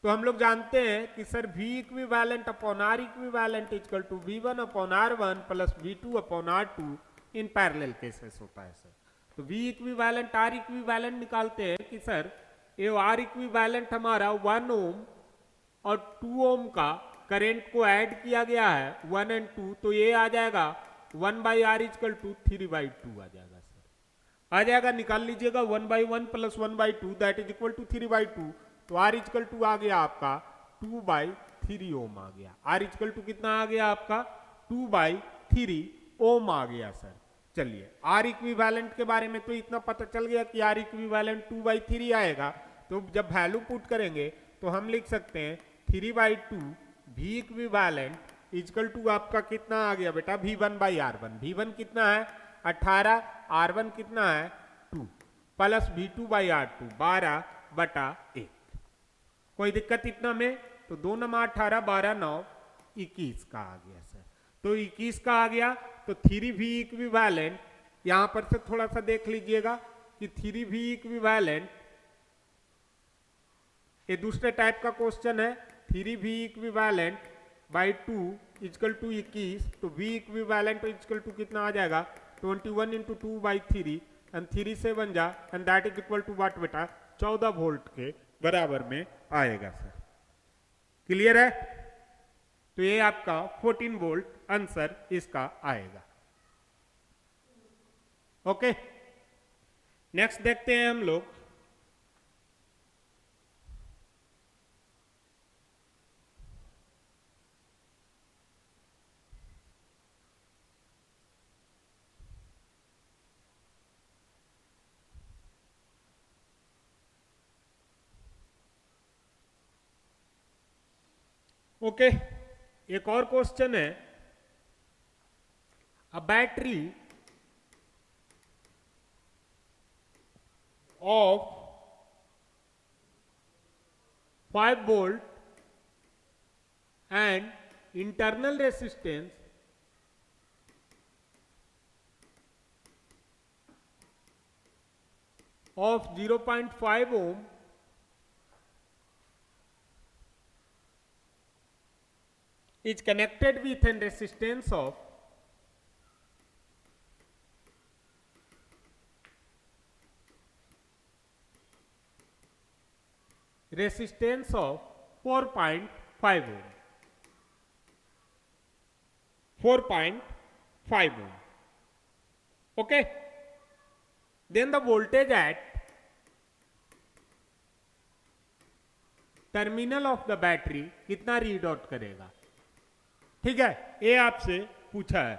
S1: तो हम लोग जानते हैं कि sir V equivalent upon R equivalent equal to V1 upon R1 plus V2 upon R2 in parallel cases होता है सर। तो V इक्विवेलेंट R इक्विवेलेंट निकालते हैं कि सर ये R इक्विवेलेंट हमारा 1 ओम और 2 ओम का करंट को ऐड किया गया है 1 और 2, तो ये आ जाएगा 1/R इक्वल टू 3/2 आ जाएगा सर, आ जाएगा, निकाल लीजिएगा 1/1 plus 1/2 that is equal to 3/2। तो R इक्वल टू आ गया आपका 2/3 ओम आ गया। R इक्वल टू कितना आ गया आपका 2/3 ओम आ गया सर। चलिए R इक्विवेलेंट के बारे में तो इतना पता चल गया कि R इक्विवेलेंट 2/3 आएगा। तो जब वैल्यू पुट करेंगे तो हम लिख सकते हैं 3/2 V इक्विवेलेंट इक्वल टू आपका कितना आ गया बेटा V1/R1। V1 कितना है 18, R1 कितना है 2 प्लस V2/R2 12/1। कोई दिक्कत इतना में? तो 2 9 18 12 9 21 का आ गया सर। तो 21 का आ गया, तो 3V इक्विवेलेंट यहां पर से थोड़ा सा देख लीजिएगा कि 3V इक्विवेलेंट, ये दूसरे टाइप का क्वेश्चन है, 3V equivalent by 2 equal to 21, तो V इक्विवेलेंट इक्वल टू कितना आ जाएगा 21 इंटू 2/3 एंड 3 से बन जा and that is equal to what बेटा 14 वोल्ट के बराबर में आएगा सर। क्लियर है? तो ये आपका 14 वोल्ट आंसर इसका आएगा। ओके, नेक्स्ट देखते हैं हम लोग। ओके, एक और क्वेश्चन है, a battery of 5 volt and internal resistance of 0.5 ohm is connected with a resistance of 4.5 ohm. 4.5 ohm. Okay. Then the voltage at terminal of the battery कितना रीड आउट करेगा? ठीक है, ये आपसे पूछा है।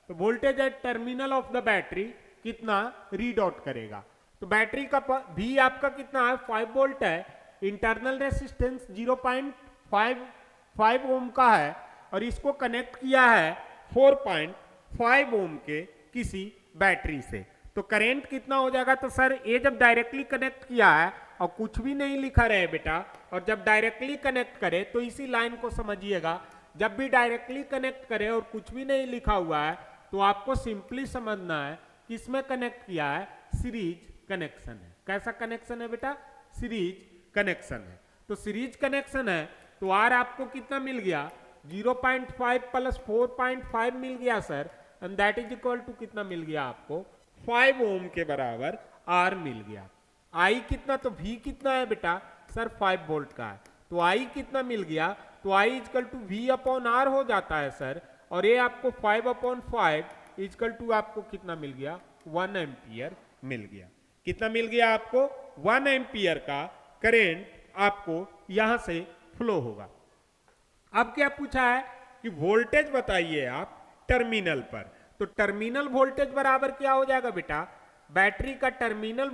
S1: तो voltage at terminal of the battery कितना रीड आउट करेगा? तो बैटरी का भी आपका कितना है 5 वोल्ट है, इंटरनल रेसिस्टेंस 0.5 ओम का है और इसको कनेक्ट किया है 4.5 ओम के किसी बैटरी से। तो करंट कितना हो जाएगा? तो सर ये जब डायरेक्टली कनेक्ट किया है और कुछ भी नहीं लिखा रहे बेटा, और जब डायरेक्टली कनेक्ट करे तो इसी लाइन को समझिएगा, जब भी डायरेक्टली कनेक्ट करे और कुछ भी नहीं लिखा हुआ है तो आपको सिंपली समझना है किसमें कनेक्ट किया है, सीरीज कनेक्शन है। कैसा कनेक्शन है बेटा? सीरीज कनेक्शन है। तो सीरीज कनेक्शन है तो आर आपको कितना मिल गया 0.5 प्लस 4.5 मिल गया sir, and that is equal to कितना मिल गया आपको 5 ओम के बराबर आर मिल गया। आई कितना? तो वी कितना है बेटा सर 5 वोल्ट का है, तो आई कितना मिल गया? तो I equal to V upon R हो जाता है सर, और ये आपको 5/5 इजकल टू आपको कितना मिल गया 1 एम्पियर मिल गया। कितना मिल गया आपको? 1 एम्पियर का करंट आपको यहां से फ्लो होगा। अब क्या पूछा है कि वोल्टेज बताइए आप टर्मिनल पर, तो टर्मिनल वोल्टेज बराबर क्या हो जाएगा बेटा बैटरी का टर्मिनल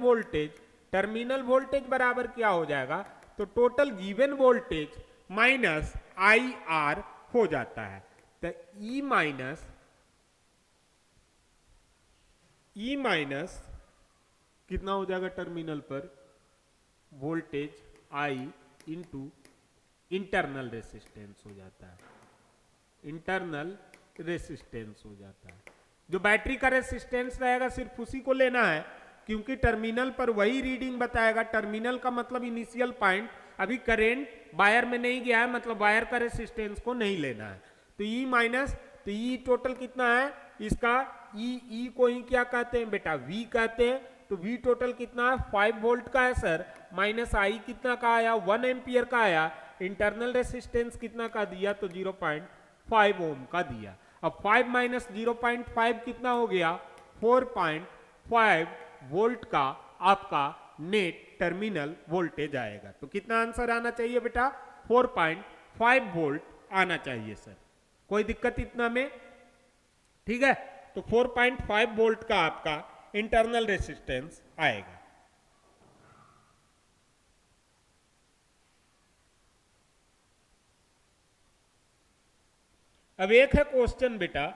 S1: वोल्टेज बराबर क्या हो जाएगा, तो total given voltage minus I R हो जाता है। तो ई माइनस कितना हो जाएगा टर्मिनल पर, voltage I into internal resistance हो जाता है, इंटरनल रेसिस्टेंस हो जाता है। जो बैटरी का रेसिस्टेंस रहेगा सिर्फ उसी को लेना है, क्योंकि टर्मिनल पर वही रीडिंग बताएगा। टर्मिनल का मतलब इनिशियल पॉइंट, अभी करंट वायर में नहीं गया है, मतलब वायर का रेसिस्टेंस को नहीं लेना है। तो ई माइनस, तो ई टोटल कितना है इसका, ई को ही क्या कहते हैं बेटा, वी कहते हैं। तो वी टोटल कितना है 5 वोल्ट का है सर, माइनस आई कितना का आया 1 एम्पियर का आया, इंटरनल रेसिस्टेंस कितना का दिया, तो 0.5 ओम का दिया। अब 5 माइनस 0.5 कितना हो गया, 4.5 वोल्ट का आपका नेट टर्मिनल वोल्टेज आएगा। तो कितना आंसर आना चाहिए बेटा, 4.5 वोल्ट आना चाहिए सर, कोई दिक्कत इतना में, ठीक है। तो 4.5 वोल्ट का आपका इंटरनल रेसिस्टेंस आएगा। अब एक है क्वेश्चन बेटा,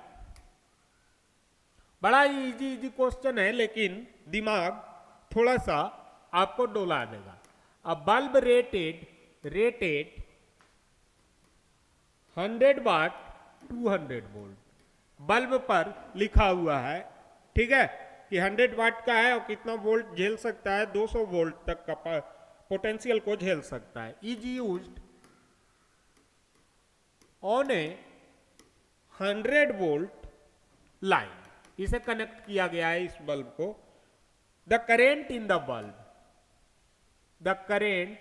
S1: बड़ा ही इजी क्वेश्चन है, लेकिन दिमाग थोड़ा सा आपको डोला देगा। अब बल्ब रेटेड 100 वाट 200 वोल्ट, बल्ब पर लिखा हुआ है, ठीक है, कि 100 वाट का है और कितना वोल्ट झेल सकता है, 200 वोल्ट तक का पोटेंशियल को झेल सकता है। Is used on A 100 volt line, इसे कनेक्ट किया गया है इस बल्ब को। The current in the bulb, the current,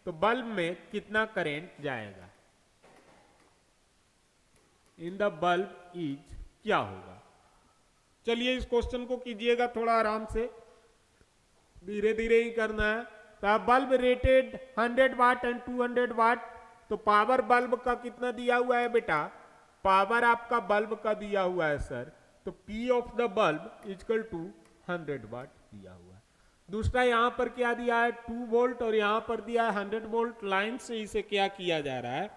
S1: तो बल्ब में कितना करेंट जाएगा, इन द बल्ब इज क्या होगा। चलिए इस क्वेश्चन को कीजिएगा थोड़ा आराम से, धीरे धीरे ही करना है। तो बल्ब रेटेड 100 वाट एंड 200 वाट, तो पावर बल्ब का कितना दिया हुआ है बेटा, पावर आपका बल्ब का दिया हुआ है सर, तो P of the bulb equal to 100 watt दिया हुआ है। दूसरा यहां पर क्या दिया है 2 वोल्ट और यहां पर दिया है 100 वोल्ट, लाइन से इसे क्या किया जा रहा है,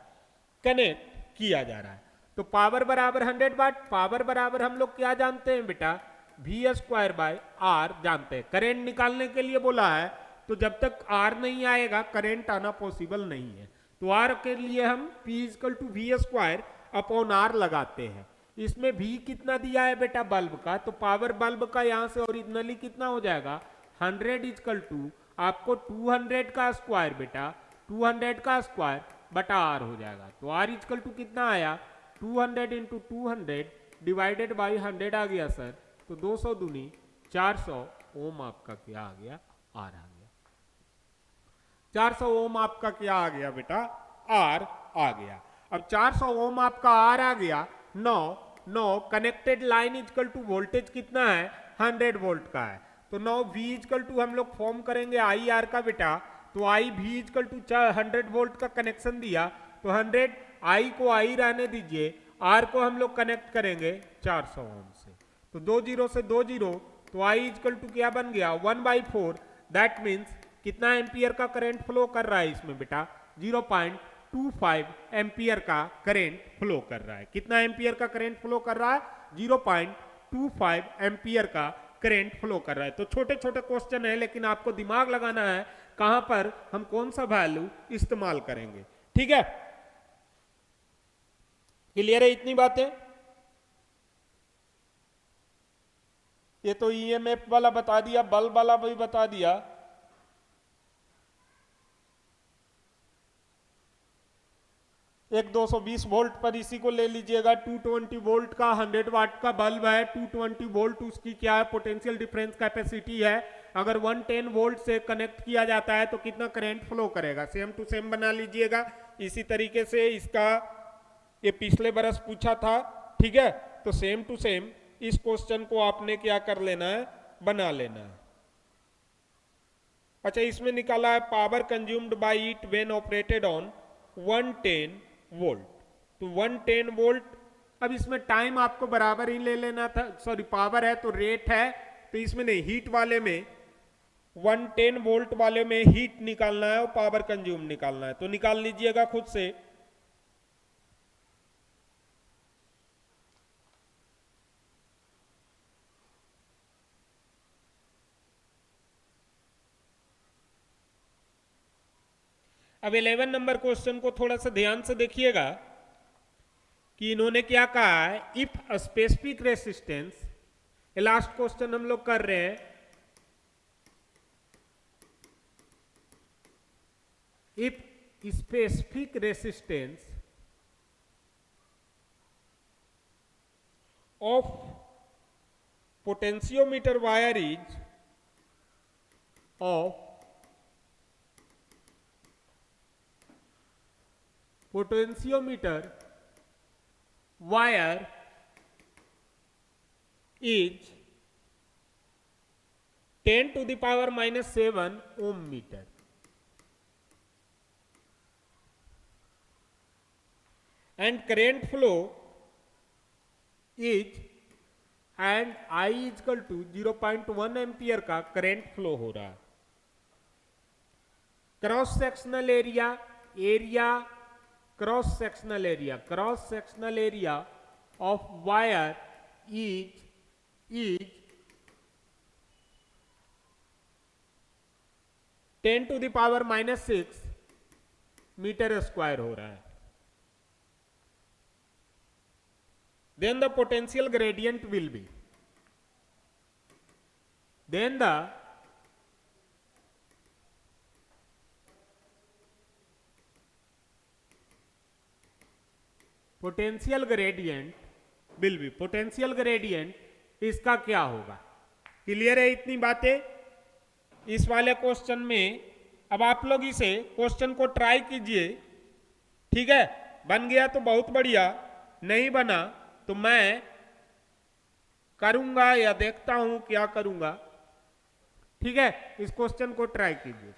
S1: कनेक्ट किया जा रहा है। तो पावर बराबर 100 वाट, पावर बराबर हम लोग क्या जानते हैं बेटा, V² बाय R जानते हैं। करंट निकालने के लिए बोला है, तो जब तक R नहीं आएगा करंट आना पॉसिबल नहीं है। तो R के लिए हम P = V² अपॉन R लगाते हैं। इसमें V कितना दिया है बेटा बल्ब का, तो पावर बल्ब का यहां से ओरिजिनली कितना हो जाएगा 100 = आपको 200 का स्क्वायर बेटा, 200 का स्क्वायर बटा R हो जाएगा। तो R = कितना आया 200 × 200 डिवाइडेड बाई 100 आ गया सर, तो 200 दूनी 400 ओम आपका क्या आ गया, आर आ गया। 400 ओम आपका क्या आ गया बेटा, आर आ गया। अब 400 ओम आपका आर आ गया, 9 connected line equal to voltage कितना है 100 वोल्ट का है, तो 9 V इक्वल टू हम लोग फॉर्म करेंगे आई आर का बेटा, तो आई V इक्वल टू 100 वोल्ट का कनेक्शन दिया, तो 100 आई को आई रहने दीजिए, आर को हम लोग कनेक्ट करेंगे 400 ओम से, तो 2 0 से 2 0, तो आई इक्वल टू क्या बन गया 1/4, दैट मीन्स कितना एम्पियर का करंट फ्लो कर रहा है इसमें बेटा 0.25 एम्पियर का करंट फ्लो कर रहा है। कितना एम्पियर का करंट फ्लो कर रहा है 0.25 एम्पियर का करंट फ्लो कर रहा है। तो छोटे छोटे क्वेश्चन है, लेकिन आपको दिमाग लगाना है कहां पर हम कौन सा वैल्यू इस्तेमाल करेंगे, ठीक है। क्लियर है इतनी बातें। ये तो ईएमएफ वाला बता दिया, बल्ब वाला भी बता दिया। एक 220 वोल्ट पर इसी को ले लीजिएगा, 220 वोल्ट का 100 वाट का बल्ब है, 220 वोल्ट उसकी क्या है पोटेंशियल डिफरेंस कैपेसिटी है। अगर 110 वोल्ट से कनेक्ट किया जाता है तो कितना करंट फ्लो करेगा, सेम टू सेम बना लीजिएगा। इसी तरीके से इसका ये पिछले बरस पूछा था, ठीक है, तो सेम टू सेम इस क्वेश्चन को आपने क्या कर लेना है, बना लेना है। अच्छा, इसमें निकाला है power consumed by it when operated on 110 volt, तो 110 वोल्ट। अब इसमें टाइम आपको बराबर ही ले लेना था, सॉरी पावर है तो रेट है तो इसमें नहीं, हीट वाले में 110 वोल्ट वाले में हीट निकालना है और पावर कंज्यूम निकालना है, तो निकाल लीजिएगा खुद से। अब 11 नंबर क्वेश्चन को थोड़ा सा ध्यान से देखिएगा कि इन्होंने क्या कहा है, if specific resistance, last question हम लोग कर रहे हैं, if specific resistance of potentiometer wire is of potentiometer wire is 10 to the power minus 7 ohm meter, and current flow is, and I is equal to 0.1 ampere का current flow हो रहा है। Cross sectional area, cross sectional area of wire is 10 to the power minus 6 meter square हो रहा है। Then the potential gradient will be, then the potential gradient will be, potential gradient इसका क्या होगा। Clear है इतनी बातें इस वाले क्वेश्चन में। अब आप लोग इसे क्वेश्चन को ट्राई कीजिए, ठीक है, बन गया तो बहुत बढ़िया, नहीं बना तो मैं करूंगा या देखता हूं क्या करूंगा, ठीक है। इस क्वेश्चन को ट्राई कीजिए।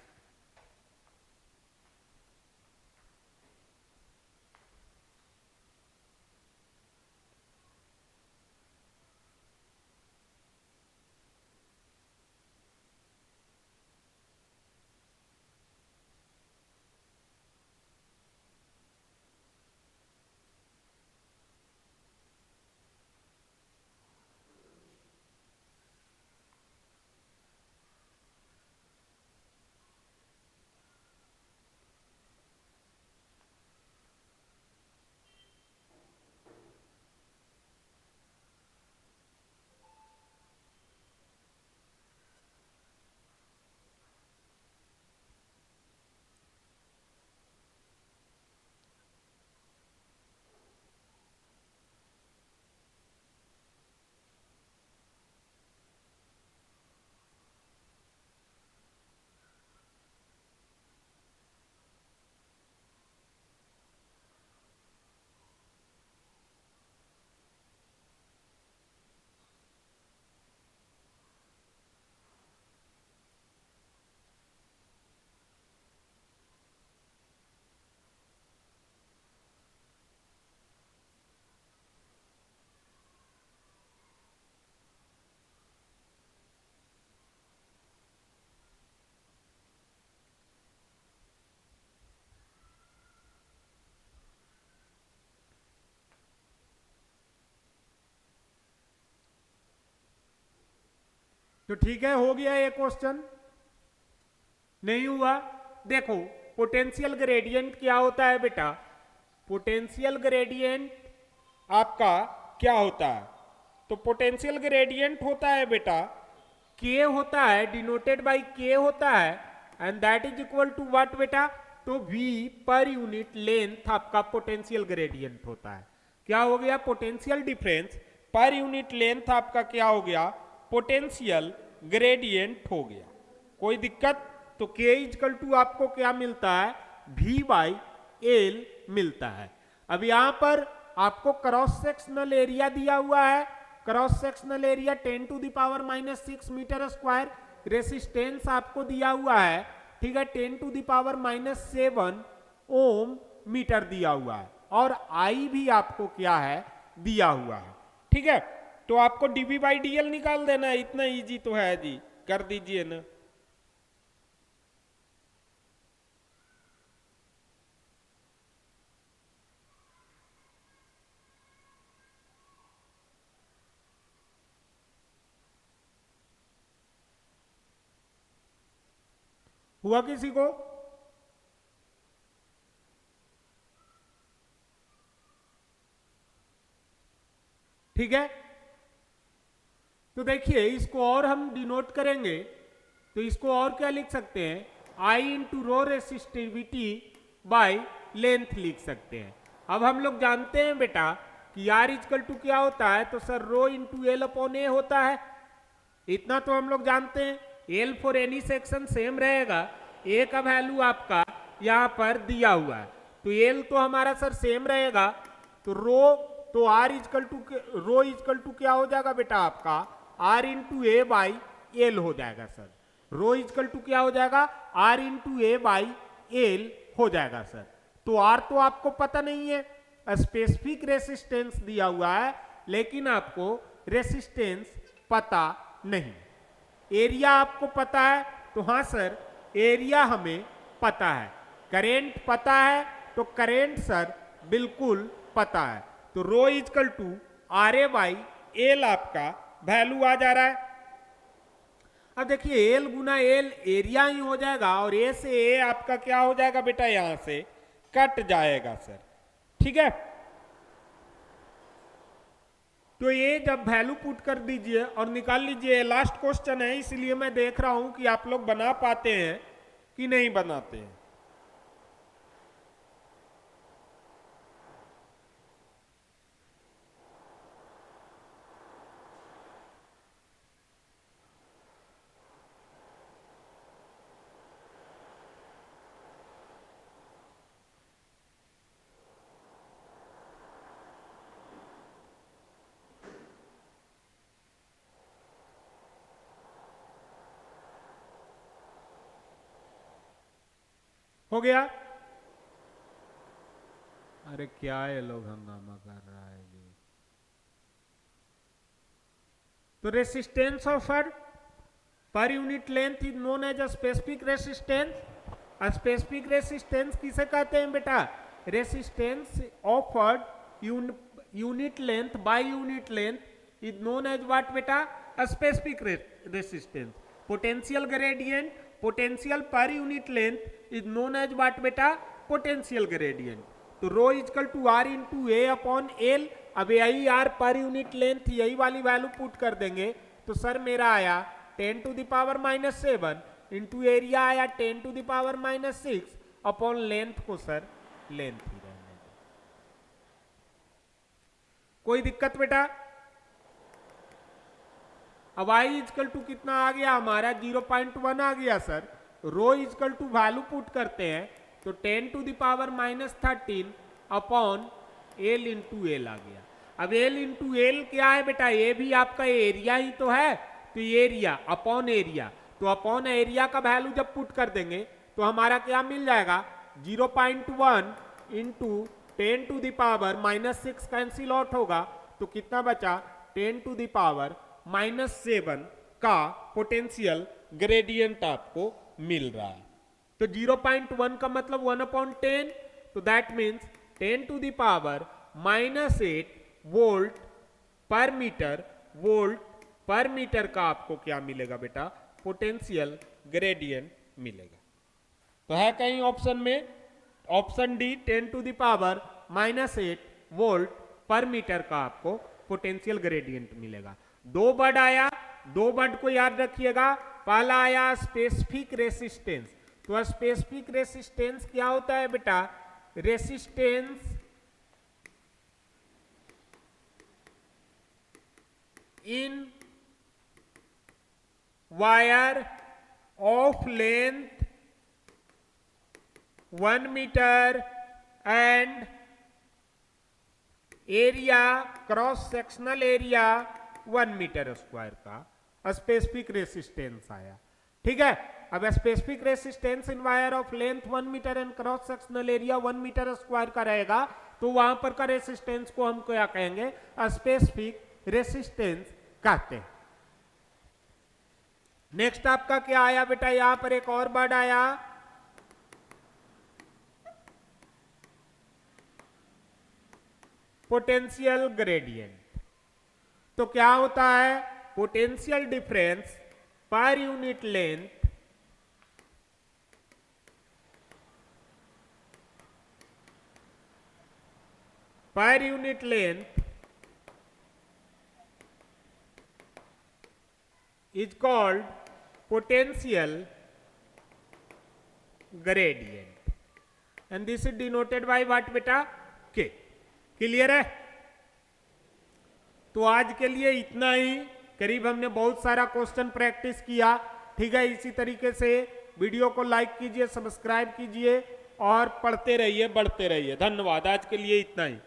S1: तो ठीक है, हो गया ये क्वेश्चन, नहीं हुआ। देखो पोटेंशियल ग्रेडियंट क्या होता है बेटा, पोटेंशियल ग्रेडियंट आपका क्या होता है, तो पोटेंशियल ग्रेडियंट होता है बेटा के होता है, डिनोटेड बाय के होता है, and that is equal to what बेटा, तो v पर यूनिट लेंथ आपका पोटेंशियल ग्रेडियंट होता है। क्या हो गया, potential difference per unit length आपका क्या हो गया, पोटेंशियल ग्रेडियंट हो गया। कोई दिक्कत, तो के इजकल टू आपको क्या मिलता है, v बाई एल मिलता है। अब यहां पर आपको क्रॉस सेक्शनल एरिया दिया हुआ है, cross sectional area 10 to the power minus 6 meter square, resistance आपको दिया हुआ है, ठीक है, 10 to the power minus 7 ohm meter दिया हुआ है, और आई भी आपको क्या है, दिया हुआ है, ठीक है। तो आपको डीवी बाई डीएल निकाल देना है, इतना इजी तो है जी, कर दीजिए ना। हुआ किसी को? ठीक है, तो देखिए इसको और हम डिनोट करेंगे, तो इसको और क्या लिख सकते हैं, I into rho resistivity by length लिख सकते हैं। अब हम लोग जानते हैं बेटा कि आर इजकल टू क्या होता है, तो sir rho into L upon ए होता है, इतना तो हम लोग जानते हैं। L for any section same रहेगा, ए का वैल्यू आपका यहां पर दिया हुआ है, तो एल तो हमारा सर सेम रहेगा, तो रो तो R is equal to rho is equal to क्या हो जाएगा बेटा आपका, R into A by L हो जाएगा सर। रो इजकल टू क्या हो जाएगा, R into A by L हो जाएगा सर। तो आर तो आपको पता नहीं है, स्पेसिफिक रेसिस्टेंस दिया हुआ है, लेकिन आपको रेसिस्टेंस पता नहीं। एरिया आपको पता है, तो हाँ सर एरिया हमें पता है। करेंट पता है, तो करेंट सर बिल्कुल पता है। तो rho is equal to R A by L आपका वैल्यू आ जा रहा है। अब देखिए एल गुना एल एरिया ही हो जाएगा, और ए से ए आपका क्या हो जाएगा बेटा, यहां से कट जाएगा सर। ठीक है, तो ये जब वैल्यू पुट कर दीजिए और निकाल लीजिए। लास्ट क्वेश्चन है, इसलिए मैं देख रहा हूं कि आप लोग बना पाते हैं कि नहीं बनाते हैं। हो गया? अरे क्या ये लोग हंगामा कर रहा है जी। तो resistance of per unit length is known as a specific resistance. Specific resistance किसे कहते हैं बेटा, resistance offered unit length by unit length is known as what बेटा, specific resistance. Potential gradient, potential per unit length is known as what बेटा, potential gradient. तो rho is equal to R into A upon L. अब यही are पर unit length, यही वाली value put कर देंगे, तो सर मेरा आया 10 to the power -7 into area आया 10 to the power -6 upon length को सर लेंथ ही रहने दो। कोई दिक्कत बेटा? अब आई इजकल टू कितना आ गया हमारा, 0.1 आ गया sir. Rho is equal to value put करते हैं, तो 10 to the power -13 upon L into L आ गया। अब एल इंटू एल क्या है बेटा, ये भी आपका एरिया ही तो है, तो एरिया अपॉन एरिया, तो अपॉन एरिया का वैल्यू जब पुट कर देंगे तो हमारा क्या मिल जाएगा, 0.1 into 10 to the power -6 cancel out होगा, तो कितना बचा, 10 टू द पावर -7 का पोटेंशियल ग्रेडियंट आपको मिल रहा है। तो 0.1 का मतलब 1/10, तो that means 10 to the power -8 volt per meter, volt per meter का आपको क्या मिलेगा बेटा, पोटेंशियल ग्रेडियंट मिलेगा। तो है कहीं ऑप्शन में, option D 10 to the power -8 volt per meter का आपको पोटेंशियल ग्रेडियंट मिलेगा। दो वर्ड आया, दो वर्ड को याद रखिएगा। पहला आया स्पेसिफिक रेसिस्टेंस, तो स्पेसिफिक रेसिस्टेंस क्या होता है बेटा, resistance in wire of length 1 meter and area, cross sectional area 1 meter square का स्पेसिफिक रेसिस्टेंस आया। ठीक है, अब specific resistance in wire of length 1 meter and cross sectional area 1 meter square का रहेगा, तो वहां पर का रेसिस्टेंस को हम क्या कहेंगे, स्पेसिफिक रेसिस्टेंस कहते हैं। नेक्स्ट आपका क्या आया बेटा, यहां पर एक और वर्ड आया, पोटेंशियल ग्रेडियंट। तो क्या होता है, potential difference per unit length is called potential gradient and this is denoted by what बेटा, K। क्लियर है? तो आज के लिए इतना ही। करीब हमने बहुत सारा क्वेश्चन प्रैक्टिस किया, ठीक है। इसी तरीके से वीडियो को लाइक कीजिए, सब्सक्राइब कीजिए और पढ़ते रहिए, बढ़ते रहिए। धन्यवाद। आज के लिए इतना ही।